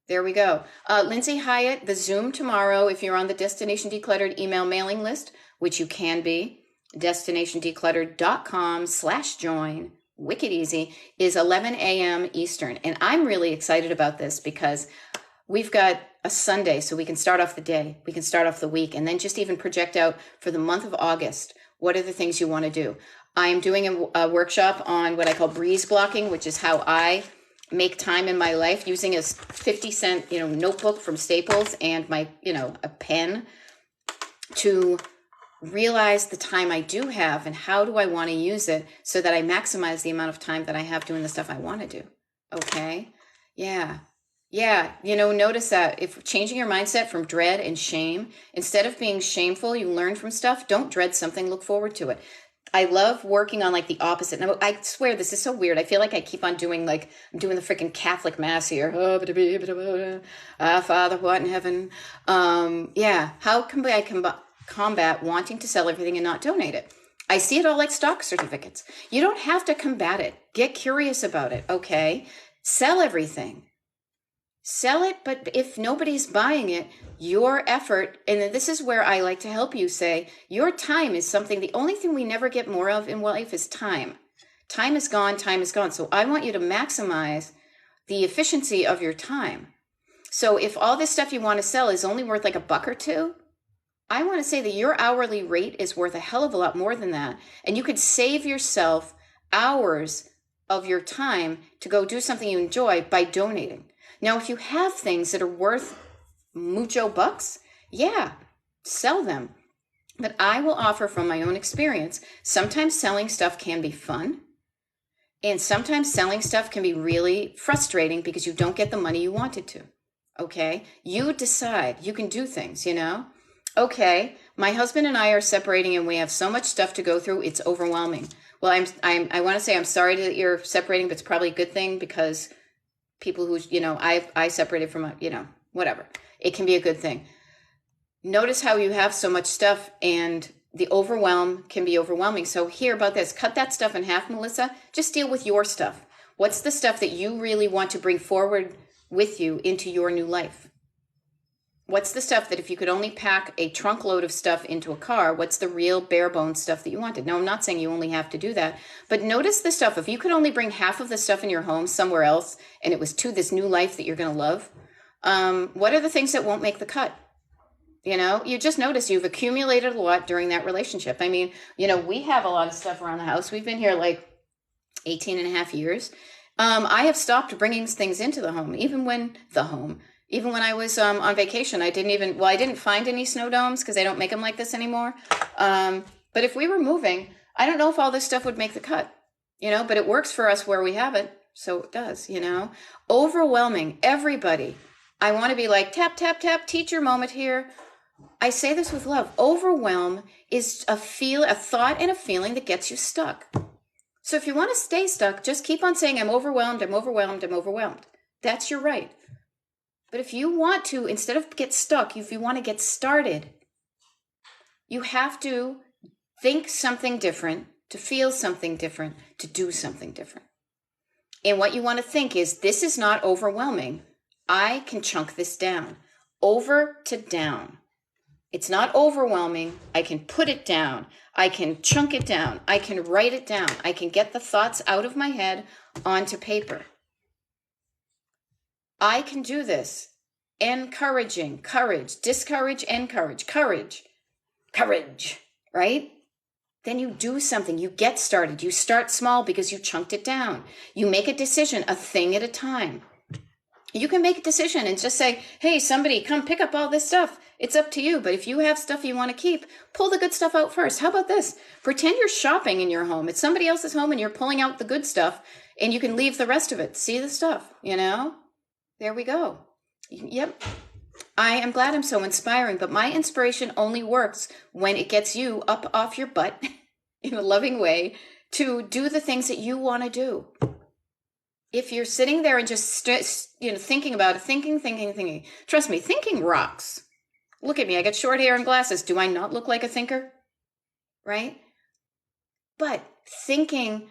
There we go. Lindsay Hyatt, the Zoom tomorrow, if you're on the Destination Decluttered email mailing list, which you can be, destinationdecluttered.com/join, wicked easy, is 11 a.m. Eastern. And I'm really excited about this because we've got a Sunday, so we can start off the day, we can start off the week, and then just even project out for the month of August. What are the things you want to do? I am doing a workshop on what I call breeze blocking, which is how I make time in my life using a 50-cent, notebook from Staples and my, a pen to realize the time I do have and how do I want to use it so that I maximize the amount of time that I have doing the stuff I want to do. Okay. Yeah. Yeah. Notice that if changing your mindset from dread and shame, instead of being shameful, you learn from stuff. Don't dread something, look forward to it. I love working on like the opposite. Now, I swear this is so weird. I feel like I keep on doing I'm doing the freaking Catholic Mass here. Father, who art in heaven. Yeah. How can I combat wanting to sell everything and not donate it? I see it all like stock certificates. You don't have to combat it. Get curious about it. Okay. Sell everything. Sell it, but if nobody's buying it, your effort, and this is where I like to help you say, your time is something, the only thing we never get more of in life is time. Time is gone, time is gone. So I want you to maximize the efficiency of your time. So if all this stuff you want to sell is only worth like $1 or $2, I want to say that your hourly rate is worth a hell of a lot more than that. And you could save yourself hours of your time to go do something you enjoy by donating. Now, if you have things that are worth mucho bucks, yeah, sell them. But I will offer from my own experience, sometimes selling stuff can be fun. And sometimes selling stuff can be really frustrating because you don't get the money you wanted to. Okay? You decide. You can do things, Okay, my husband and I are separating and we have so much stuff to go through. It's overwhelming. Well, I want to say I'm sorry that you're separating, but it's probably a good thing because people who, I separated from, whatever. It can be a good thing. Notice how you have so much stuff and the overwhelm can be overwhelming. So hear about this. Cut that stuff in half, Melissa. Just deal with your stuff. What's the stuff that you really want to bring forward with you into your new life? What's the stuff that if you could only pack a trunk load of stuff into a car, what's the real bare bones stuff that you wanted? Now, I'm not saying you only have to do that, but notice the stuff. If you could only bring half of the stuff in your home somewhere else and it was to this new life that you're going to love, what are the things that won't make the cut? You just notice you've accumulated a lot during that relationship. I mean, we have a lot of stuff around the house. We've been here like 18 and a half years. I have stopped bringing things into the home, even when I was on vacation. I didn't find any snow domes because they don't make them like this anymore. But if we were moving, I don't know if all this stuff would make the cut, but it works for us where we have it. So it does, Overwhelming everybody. I want to be like, tap, tap, tap, teacher moment here. I say this with love. Overwhelm is a thought and a feeling that gets you stuck. So if you want to stay stuck, just keep on saying, I'm overwhelmed, I'm overwhelmed, I'm overwhelmed. That's your right. But if you want to, instead of get stuck, if you want to get started, you have to think something different, to feel something different, to do something different. And what you want to think is, this is not overwhelming. I can chunk this down. Over to down. It's not overwhelming. I can put it down. I can chunk it down. I can write it down. I can get the thoughts out of my head onto paper. I can do this. Encouraging, courage, discourage, encourage, courage, right? Then you do something. You get started. You start small because you chunked it down. You make a decision, a thing at a time. You can make a decision and just say, hey, somebody come pick up all this stuff. It's up to you. But if you have stuff you want to keep, pull the good stuff out first. How about this? Pretend you're shopping in your home. It's somebody else's home and you're pulling out the good stuff and you can leave the rest of it. See the stuff, There we go. Yep. I am glad I'm so inspiring, but my inspiration only works when it gets you up off your butt in a loving way to do the things that you want to do. If you're sitting there and just, thinking about it, thinking, trust me, thinking rocks. Look at me. I got short hair and glasses. Do I not look like a thinker? Right? But thinking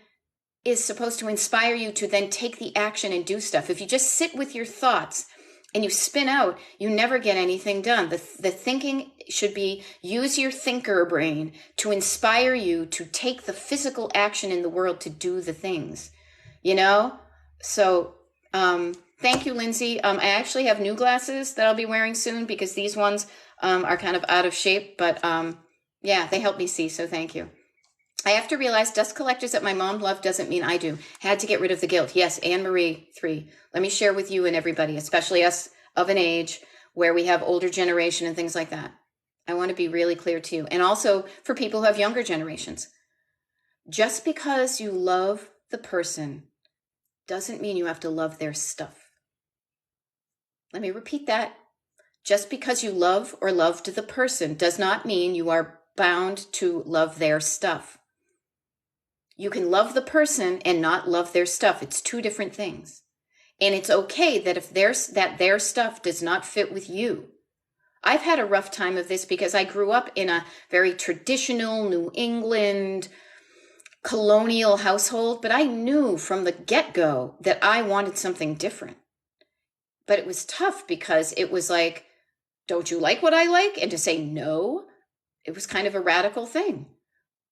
is supposed to inspire you to then take the action and do stuff. If you just sit with your thoughts and you spin out, you never get anything done. The thinking should be, use your thinker brain to inspire you to take the physical action in the world to do the things, So thank you, Lindsay. I actually have new glasses that I'll be wearing soon because these ones are kind of out of shape, but yeah, they help me see, so thank you. I have to realize dust collectors that my mom loved doesn't mean I do. Had to get rid of the guilt. Yes, Anne Marie 3. Let me share with you and everybody, especially us of an age where we have older generation and things like that. I want to be really clear to you. And also for people who have younger generations. Just because you love the person doesn't mean you have to love their stuff. Let me repeat that. Just because you love or loved the person does not mean you are bound to love their stuff. You can love the person and not love their stuff. It's two different things. And it's okay that if their stuff does not fit with you. I've had a rough time of this because I grew up in a very traditional New England colonial household, but I knew from the get-go that I wanted something different. But it was tough because it was like, don't you like what I like? And to say no, it was kind of a radical thing.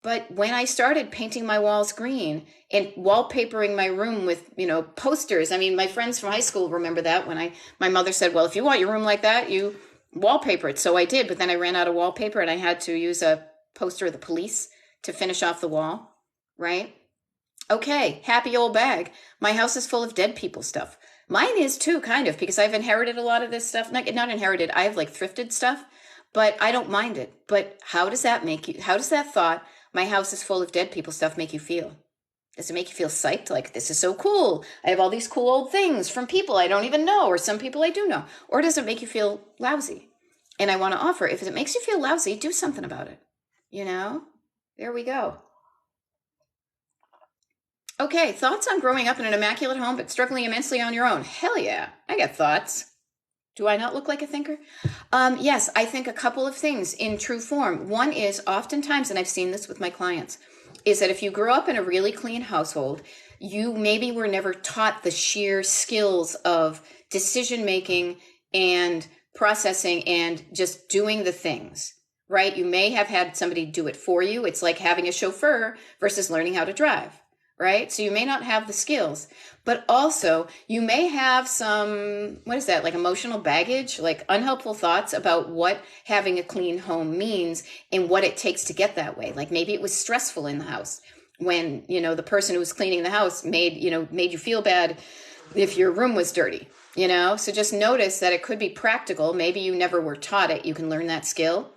But when I started painting my walls green and wallpapering my room with, posters, I mean, my friends from high school remember that when my mother said, well, if you want your room like that, you wallpaper it. So I did, but then I ran out of wallpaper and I had to use a poster of the police to finish off the wall, right? Okay, happy old bag. My house is full of dead people stuff. Mine is too, kind of, because I've inherited a lot of this stuff. Not inherited, I have like thrifted stuff, but I don't mind it. But how does that thought, my house is full of dead people stuff, make you feel? Does it make you feel psyched? Like, this is so cool. I have all these cool old things from people I don't even know, or some people I do know. Or does it make you feel lousy? And I want to offer, if it makes you feel lousy, do something about it. There we go. Okay, thoughts on growing up in an immaculate home but struggling immensely on your own? Hell yeah, I got thoughts. Do I not look like a thinker? Yes, I think a couple of things in true form. One is oftentimes, and I've seen this with my clients, is that if you grew up in a really clean household, you maybe were never taught the sheer skills of decision making and processing and just doing the things, right? You may have had somebody do it for you. It's like having a chauffeur versus learning how to drive, right? So you may not have the skills, but also you may have some, like emotional baggage, like unhelpful thoughts about what having a clean home means and what it takes to get that way. Like maybe it was stressful in the house when, the person who was cleaning the house made you feel bad if your room was dirty, So just notice that it could be practical. Maybe you never were taught it. You can learn that skill,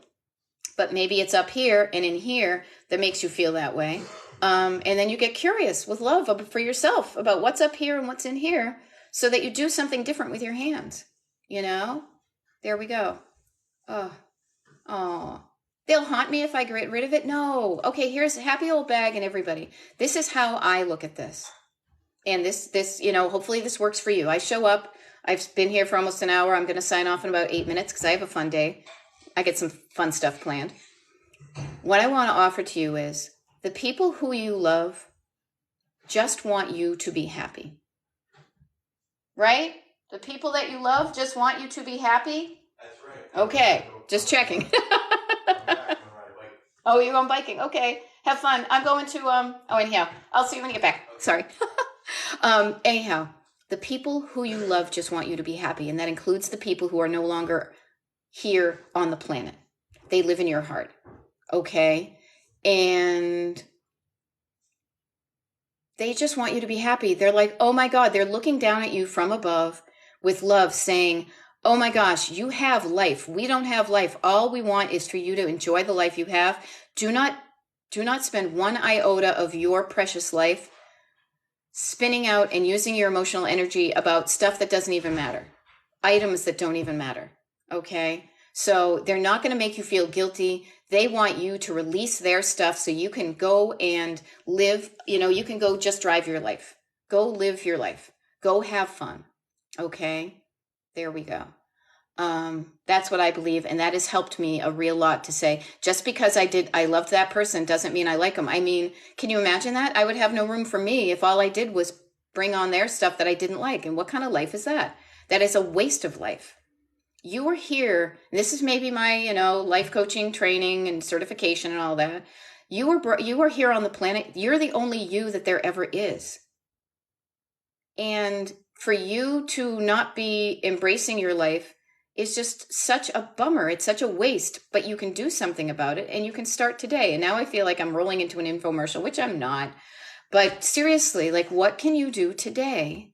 but maybe it's up here and in here that makes you feel that way. And then you get curious with love for yourself about what's up here and what's in here so that you do something different with your hands. There we go. Oh, they'll haunt me if I get rid of it. No. Okay, here's a happy old bag and everybody. This is how I look at this. And this, hopefully this works for you. I show up. I've been here for almost an hour. I'm going to sign off in about 8 minutes because I have a fun day. I get some fun stuff planned. What I want to offer to you is the people who you love just want you to be happy. Right? The people that you love just want you to be happy? That's right. Okay, just checking. Oh, you're going biking. Okay, have fun. I'm going to, anyhow, I'll see you when you get back. Sorry. Anyhow, the people who you love just want you to be happy, and that includes the people who are no longer here on the planet. They live in your heart. Okay? And they just want you to be happy. They're like, oh my God, they're looking down at you from above with love saying, oh my gosh, you have life. We don't have life. All we want is for you to enjoy the life you have. Do not spend one iota of your precious life spinning out and using your emotional energy about stuff that doesn't even matter. Items that don't even matter. Okay? So they're not going to make you feel guilty. They want you to release their stuff so you can go and live, you can go just drive your life. Go live your life. Go have fun. Okay? There we go. That's what I believe. And that has helped me a real lot to say, just because I loved that person doesn't mean I like them. I mean, can you imagine that? I would have no room for me if all I did was bring on their stuff that I didn't like. And what kind of life is that? That is a waste of life. You are here. This is maybe my, life coaching training and certification and all that. You are here on the planet. You're the only you that there ever is. And for you to not be embracing your life is just such a bummer. It's such a waste, but you can do something about it and you can start today. And now I feel like I'm rolling into an infomercial, which I'm not. But seriously, like, what can you do today?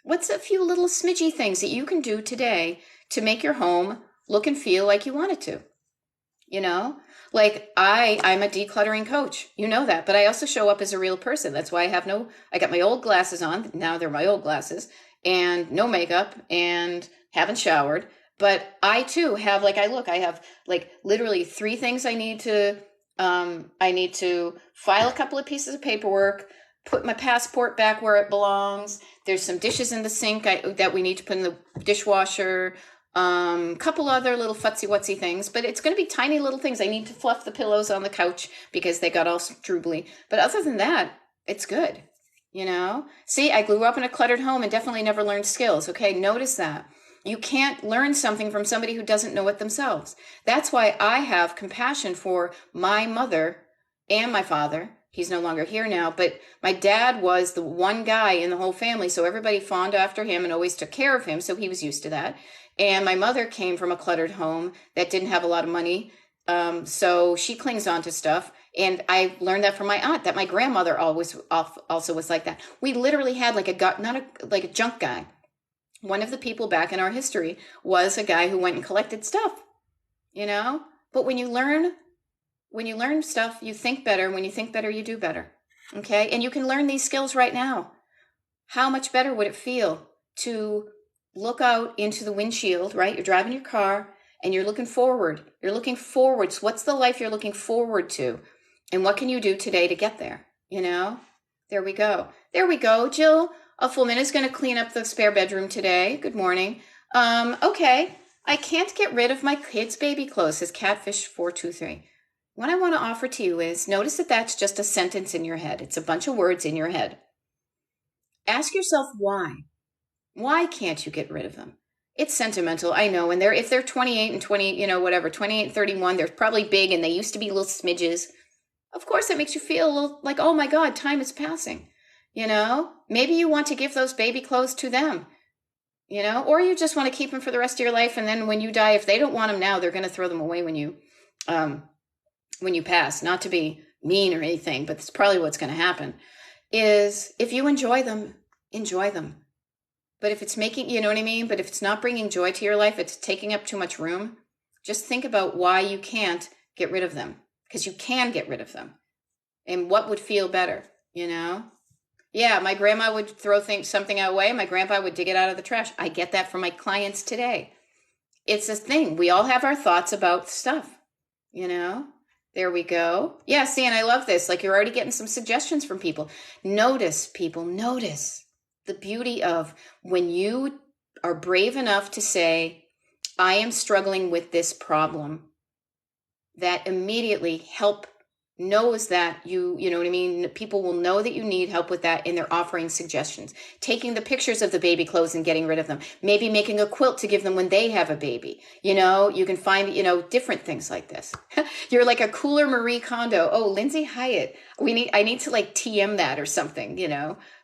What's a few little smidgy things that you can do today to make your home look and feel like you want it to? You know, like I'm a decluttering coach. You know that, but I also show up as a real person. That's why I got my old glasses on. Now they're my old glasses and no makeup and haven't showered. But I too have I have like literally three things I need to file a couple of pieces of paperwork, put my passport back where it belongs. There's some dishes in the sink that we need to put in the dishwasher. Couple other little futsy-wutsy things, but it's going to be tiny little things. I need to fluff the pillows on the couch because they got all droobly. But other than that, it's good. You know? See, I grew up in a cluttered home and definitely never learned skills. Okay, notice that. You can't learn something from somebody who doesn't know it themselves. That's why I have compassion for my mother and my father. He's no longer here now, but my dad was the one guy in the whole family, so everybody fawned after him and always took care of him, so he was used to that. And my mother came from a cluttered home that didn't have a lot of money, so she clings on to stuff. And I learned that from my aunt, that my grandmother also was like that. We literally had like like a junk guy. One of the people back in our history was a guy who went and collected stuff, you know? But when you learn stuff, you think better. When you think better, you do better. Okay? And you can learn these skills right now. How much better would it feel to look out into the windshield, right? You're driving your car and you're looking forward. You're looking forward. So what's the life you're looking forward to? And what can you do today to get there? You know? There we go. There we go. Jill, a full minute is going to clean up the spare bedroom today. Good morning. Okay. I can't get rid of my kids' baby clothes, says Catfish423. What I want to offer to you is, notice that that's just a sentence in your head. It's a bunch of words in your head. Ask yourself why. Why can't you get rid of them? It's sentimental, I know. And if they're 28 and 20, 28 and 31, they're probably big and they used to be little smidges. Of course, that makes you feel a little like, oh my God, time is passing. Maybe you want to give those baby clothes to them, or you just want to keep them for the rest of your life. And then when you die, if they don't want them now, they're going to throw them away when you pass. Not to be mean or anything, but it's probably what's going to happen. Is if you enjoy them, enjoy them. But if it's making, you know what I mean? But if it's not bringing joy to your life, it's taking up too much room. Just think about why you can't get rid of them, because you can get rid of them. And what would feel better, Yeah, my grandma would throw something away. My grandpa would dig it out of the trash. I get that from my clients today. It's a thing. We all have our thoughts about stuff, There we go. Yeah, see, and I love this. Like, you're already getting some suggestions from people. Notice the beauty of when you are brave enough to say, I am struggling with this problem, that immediately help knows that you know what I mean? People will know that you need help with that, and they're offering suggestions. Taking the pictures of the baby clothes and getting rid of them. Maybe making a quilt to give them when they have a baby. You can find, different things like this. You're like a cooler Marie Kondo. Oh, Lindsay Hyatt. I need to like TM that or something,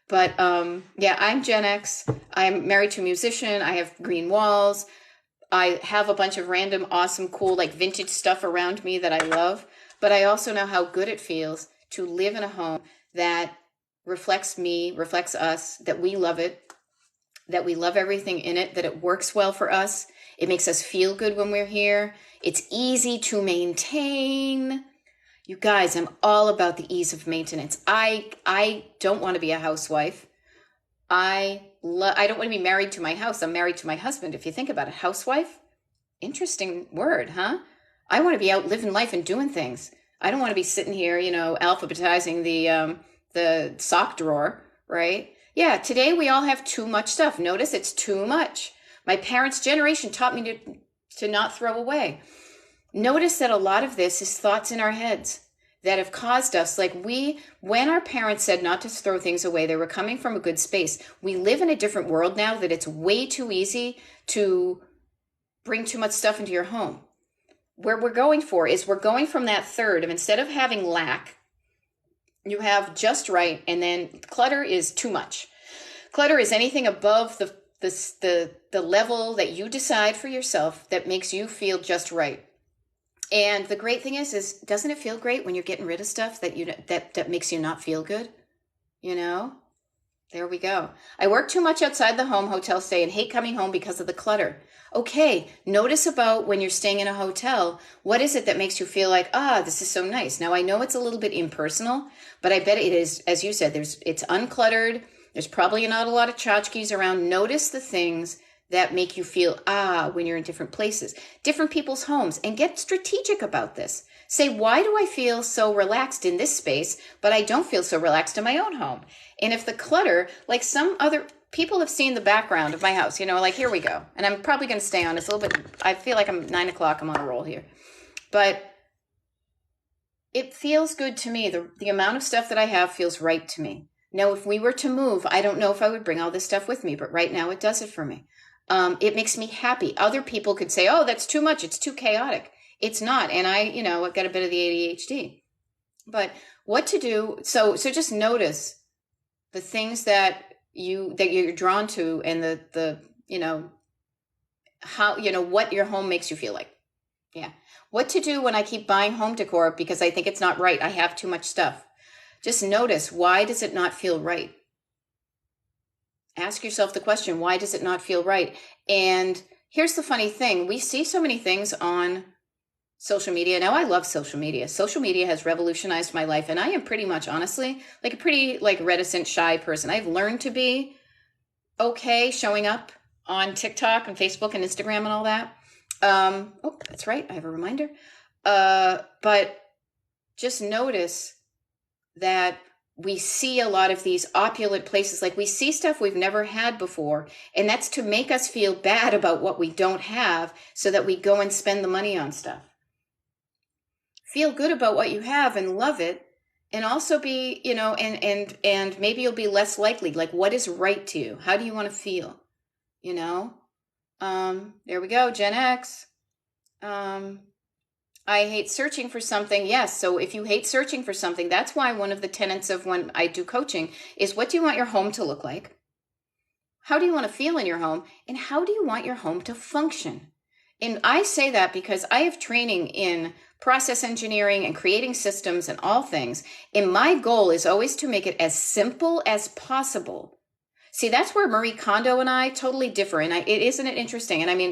But yeah, I'm Gen X. I'm married to a musician. I have green walls. I have a bunch of random, awesome, cool, like vintage stuff around me that I love. But I also know how good it feels to live in a home that reflects me, reflects us, that we love it, that we love everything in it, that it works well for us. It makes us feel good when we're here. It's easy to maintain. You guys, I'm all about the ease of maintenance. I don't want to be a housewife. I don't want to be married to my house. I'm married to my husband. If you think about it, housewife, interesting word, huh? I want to be out living life and doing things. I don't want to be sitting here, alphabetizing the sock drawer, right? Yeah, today we all have too much stuff. Notice it's too much. My parents' generation taught me to not throw away. Notice that a lot of this is thoughts in our heads that have caused us, when our parents said not to throw things away, they were coming from a good space. We live in a different world now that it's way too easy to bring too much stuff into your home. Where we're going from that third of, instead of having lack, you have just right, and then clutter is too much. Clutter is anything above the level that you decide for yourself that makes you feel just right. And the great thing is doesn't it feel great when you're getting rid of stuff that makes you not feel good? You know? There we go. I work too much outside the home, hotel stay, and hate coming home because of the clutter. Okay, notice about when you're staying in a hotel, what is it that makes you feel like, this is so nice? Now I know it's a little bit impersonal, but I bet it is, as you said, it's uncluttered. There's probably not a lot of tchotchkes around. Notice the things that make you feel, when you're in different places, different people's homes, and get strategic about this. Say, why do I feel so relaxed in this space, but I don't feel so relaxed in my own home? And if the clutter, like some other people have seen the background of my house, like here we go. And I'm probably going to stay on this a little bit. I feel like I'm 9 o'clock. I'm on a roll here. But it feels good to me. The amount of stuff that I have feels right to me. Now, if we were to move, I don't know if I would bring all this stuff with me, but right now it does it for me. It makes me happy. Other people could say, oh, that's too much. It's too chaotic. It's not. And I've got a bit of the ADHD. But what to do? So just notice the things that you're drawn to, and the how, what your home makes you feel like. Yeah. What to do when I keep buying home decor because I think it's not right. I have too much stuff. Just notice, why does it not feel right? Ask yourself the question, why does it not feel right? And here's the funny thing. We see so many things on social media. Now, I love social media. Social media has revolutionized my life. And I am pretty much, honestly, like a pretty reticent, shy person. I've learned to be okay showing up on TikTok and Facebook and Instagram and all that. Oh, that's right. I have a reminder. But just notice that we see a lot of these opulent places. Like, we see stuff we've never had before. And that's to make us feel bad about what we don't have so that we go and spend the money on stuff. Feel good about what you have and love it. And also be, and maybe you'll be less likely, like, what is right to you? How do you want to feel? There we go. Gen X. I hate searching for something. Yes. So if you hate searching for something, that's why one of the tenets of when I do coaching is, what do you want your home to look like? How do you want to feel in your home? And how do you want your home to function? And I say that because I have training in process engineering and creating systems and all things. And my goal is always to make it as simple as possible. See, that's where Marie Kondo and I totally differ. And isn't it interesting? And I mean,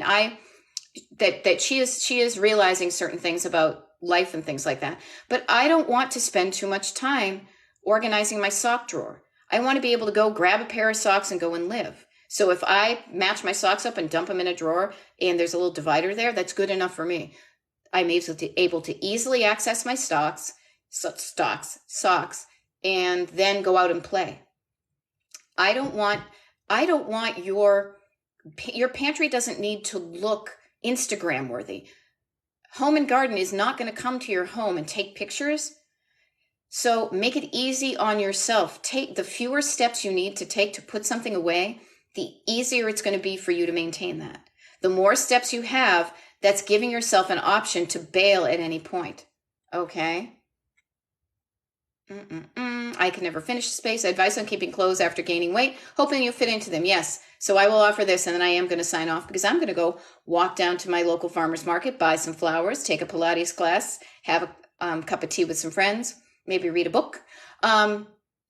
that she is realizing certain things about life and things like that. But I don't want to spend too much time organizing my sock drawer. I want to be able to go grab a pair of socks and go and live. So if I match my socks up and dump them in a drawer and there's a little divider there, that's good enough for me. I'm able to easily access my socks, and then go out and play. I don't want your pantry doesn't need to look Instagram worthy. Home and Garden is not going to come to your home and take pictures. So make it easy on yourself. Take the fewer steps you need to take to put something away, the easier it's going to be for you to maintain that. The more steps you have, that's giving yourself an option to bail at any point. Okay? I can never finish space. Advice on keeping clothes after gaining weight, hoping you'll fit into them. Yes. So I will offer this, and then I am going to sign off because I'm going to go walk down to my local farmer's market, buy some flowers, take a Pilates class, have a cup of tea with some friends, maybe read a book.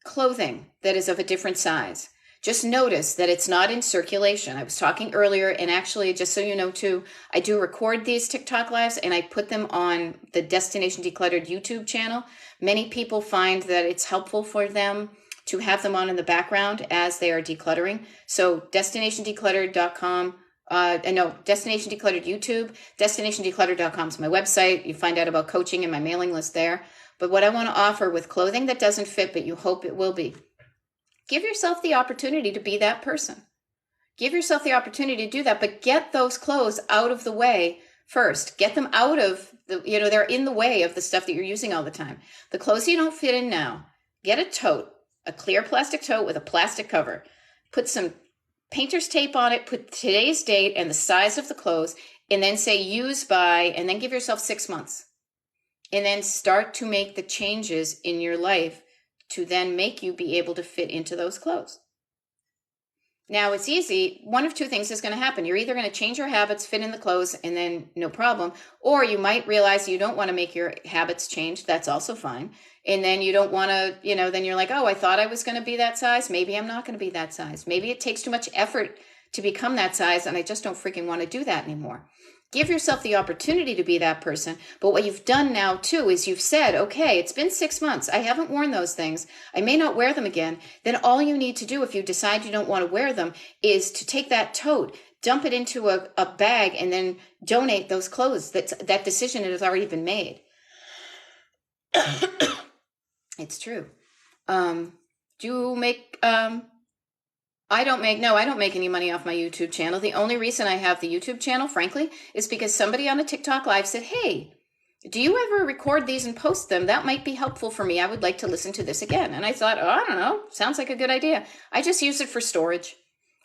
Clothing that is of a different size. Just notice that it's not in circulation. I was talking earlier, and actually, just so you know too, I do record these TikTok lives and I put them on the Destination Decluttered YouTube channel. Many people find that it's helpful for them to have them on in the background as they are decluttering. So destinationdecluttered.com, Destination Decluttered YouTube, destinationdecluttered.com is my website. You find out about coaching and my mailing list there. But what I want to offer with clothing that doesn't fit, but you hope it will be, give yourself the opportunity to be that person. Give yourself the opportunity to do that, but get those clothes out of the way first. Get them out of they're in the way of the stuff that you're using all the time. The clothes you don't fit in now, get a tote, a clear plastic tote with a plastic cover. Put some painter's tape on it, put today's date and the size of the clothes, and then say use by, and then give yourself 6 months. And then start to make the changes in your life to then make you be able to fit into those clothes. Now it's easy. One of two things is going to happen. You're either going to change your habits, fit in the clothes, and then no problem. Or you might realize you don't want to make your habits change. That's also fine. And then you don't want to, then you're like, oh, I thought I was going to be that size. Maybe I'm not going to be that size. Maybe it takes too much effort to become that size, and I just don't freaking want to do that anymore. Give yourself the opportunity to be that person. But what you've done now too is you've said, okay, it's been 6 months. I haven't worn those things. I may not wear them again. Then all you need to do if you decide you don't want to wear them is to take that tote, dump it into a bag, and then donate those clothes. That decision has already been made. It's true. Do you make, I don't make any money off my YouTube channel. The only reason I have the YouTube channel, frankly, is because somebody on a TikTok live said, hey, do you ever record these and post them? That might be helpful for me. I would like to listen to this again. And I thought, oh, I don't know. Sounds like a good idea. I just use it for storage.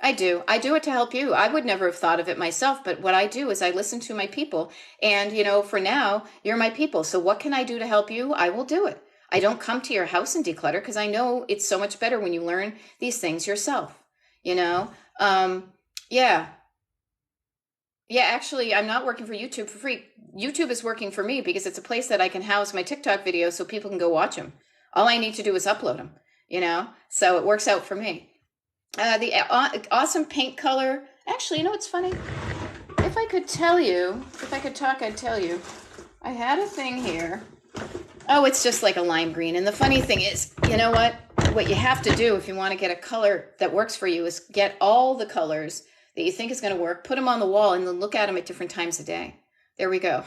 I do it to help you. I would never have thought of it myself, but what I do is I listen to my people. And, for now, you're my people. So what can I do to help you? I will do it. I don't come to your house and declutter because I know it's so much better when you learn these things yourself. Yeah. Yeah, actually, I'm not working for YouTube for free. YouTube is working for me because it's a place that I can house my TikTok videos so people can go watch them. All I need to do is upload them, so it works out for me. The awesome paint color. Actually, it's funny. If I could talk, I'd tell you. I had a thing here. Oh, it's just like a lime green. And the funny thing is, you know what? What you have to do if you want to get a color that works for you is get all the colors that you think is going to work, put them on the wall, and then look at them at different times a day. There we go.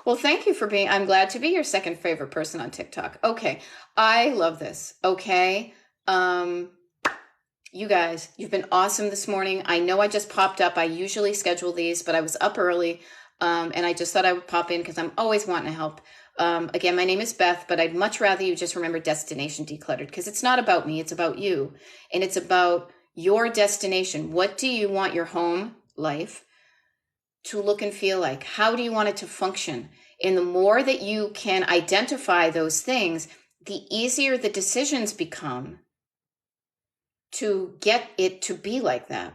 Well, thank you for I'm glad to be your second favorite person on TikTok. Okay. I love this. Okay. You guys, you've been awesome this morning. I know I just popped up. I usually schedule these, but I was up early. And I just thought I would pop in because I'm always wanting to help. Again, my name is Beth, but I'd much rather you just remember Destination Decluttered because it's not about me. It's about you. And it's about your destination. What do you want your home life to look and feel like? How do you want it to function? And the more that you can identify those things, the easier the decisions become to get it to be like that.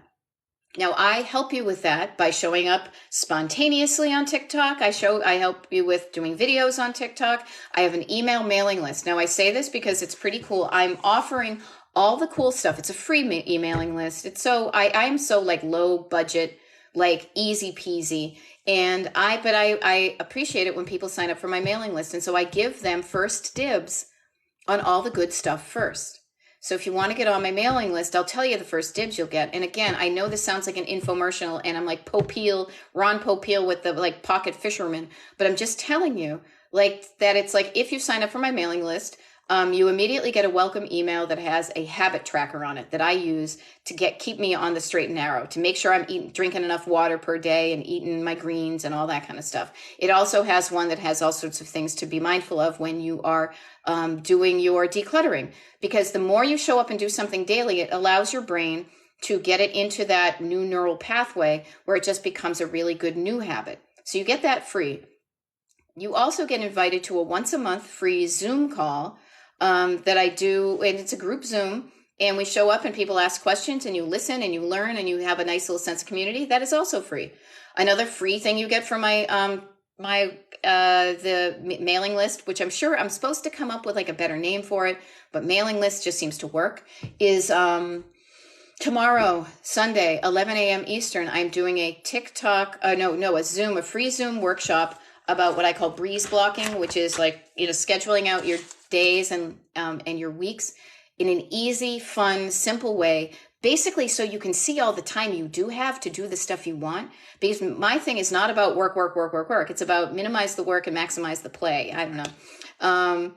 Now, I help you with that by showing up spontaneously on TikTok. I help you with doing videos on TikTok. I have an email mailing list. Now, I say this because it's pretty cool. I'm offering all the cool stuff. It's a free emailing list. It's I am so like low budget, like easy peasy. And I appreciate it when people sign up for my mailing list. And so I give them first dibs on all the good stuff first. So if you want to get on my mailing list, I'll tell you the first dibs you'll get. And again, I know this sounds like an infomercial and I'm like Ron Popeil with the like pocket fisherman, but I'm just telling you like that it's like if you sign up for my mailing list, you immediately get a welcome email that has a habit tracker on it that I use to keep me on the straight and narrow, to make sure I'm drinking enough water per day and eating my greens and all that kind of stuff. It also has one that has all sorts of things to be mindful of when you are doing your decluttering, because the more you show up and do something daily, it allows your brain to get it into that new neural pathway where it just becomes a really good new habit. So you get that free. You also get invited to a once a month free Zoom call that I do, and it's a group Zoom, and we show up and people ask questions and you listen and you learn and you have a nice little sense of community. That is also free. Another free thing you get from my the mailing list, which I'm sure I'm supposed to come up with like a better name for it, but mailing list just seems to work, is tomorrow, Sunday, 11 a.m. Eastern, I'm doing a a free Zoom workshop about what I call breeze blocking, which is like, scheduling out your days and your weeks in an easy, fun, simple way, basically so you can see all the time you do have to do the stuff you want. Because my thing is not about work. It's about minimize the work and maximize the play. I don't know.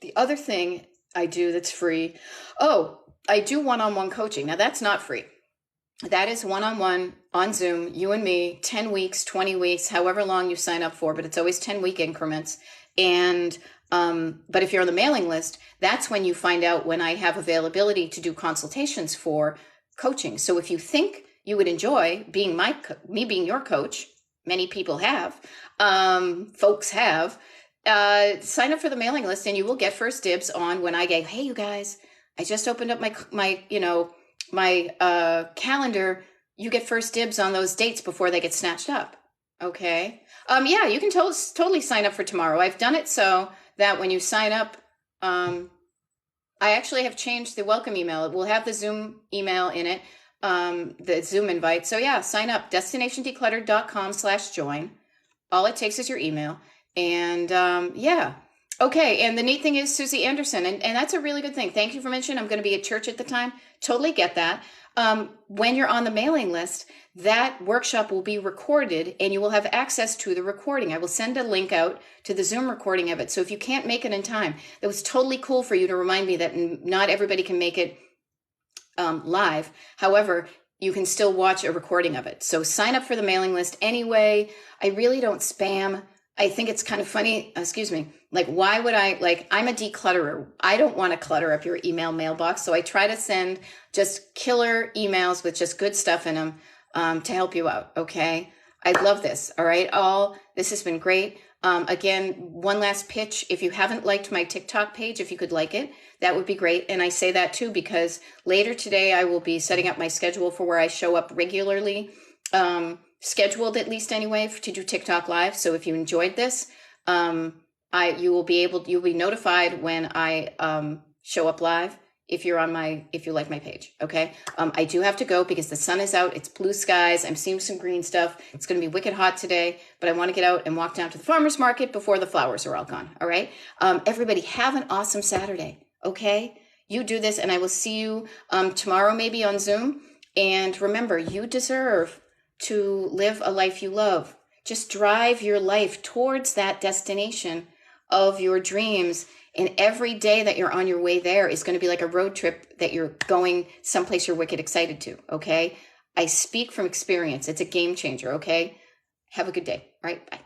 The other thing I do that's free, I do one-on-one coaching. Now that's not free. That is one-on-one on Zoom, you and me, 10 weeks, 20 weeks, however long you sign up for, but it's always 10-week increments. And but if you're on the mailing list, that's when you find out when I have availability to do consultations for coaching. So if you think you would enjoy being me being your coach, many people have, folks have, sign up for the mailing list and you will get first dibs on when I go, hey, you guys, I just opened up my my calendar, you get first dibs on those dates before they get snatched up. Okay. Yeah, you can totally sign up for tomorrow. I've done it so that when you sign up, I actually have changed the welcome email. It will have the Zoom email in it, the Zoom invite. So yeah, sign up, destinationdecluttered.com/join. All it takes is your email. And yeah. Okay. And the neat thing is Susie Anderson, and that's a really good thing. Thank you for mentioning I'm going to be at church at the time. Totally get that. When you're on the mailing list, that workshop will be recorded and you will have access to the recording. I will send a link out to the Zoom recording of it. So if you can't make it in time, that was totally cool for you to remind me that not everybody can make it live. However, you can still watch a recording of it. So sign up for the mailing list anyway. I really don't spam. I think it's kind of funny, excuse me, like why would I'm a declutterer. I don't want to clutter up your email mailbox. So I try to send just killer emails with just good stuff in them to help you out. Okay. I love this. All right. This has been great. Again, one last pitch. If you haven't liked my TikTok page, if you could like it, that would be great. And I say that too, because later today you will be setting up my schedule for where I show up regularly, scheduled at least anyway, to do TikTok live. So if you enjoyed this, you'll be notified when I show up live if you like my page. Okay. I do have to go because the sun is out. It's blue skies. I'm seeing some green stuff. It's going to be wicked hot today, but I want to get out and walk down to the farmer's market before the flowers are all gone. All right. Everybody have an awesome Saturday. Okay. You do this and I will see you tomorrow, maybe on Zoom. And remember, you deserve to live a life you love. Just drive your life towards that destination of your dreams. And every day that you're on your way there is going to be like a road trip that you're going someplace you're wicked excited to. Okay. I speak from experience. It's a game changer. Okay. Have a good day. All right. Bye.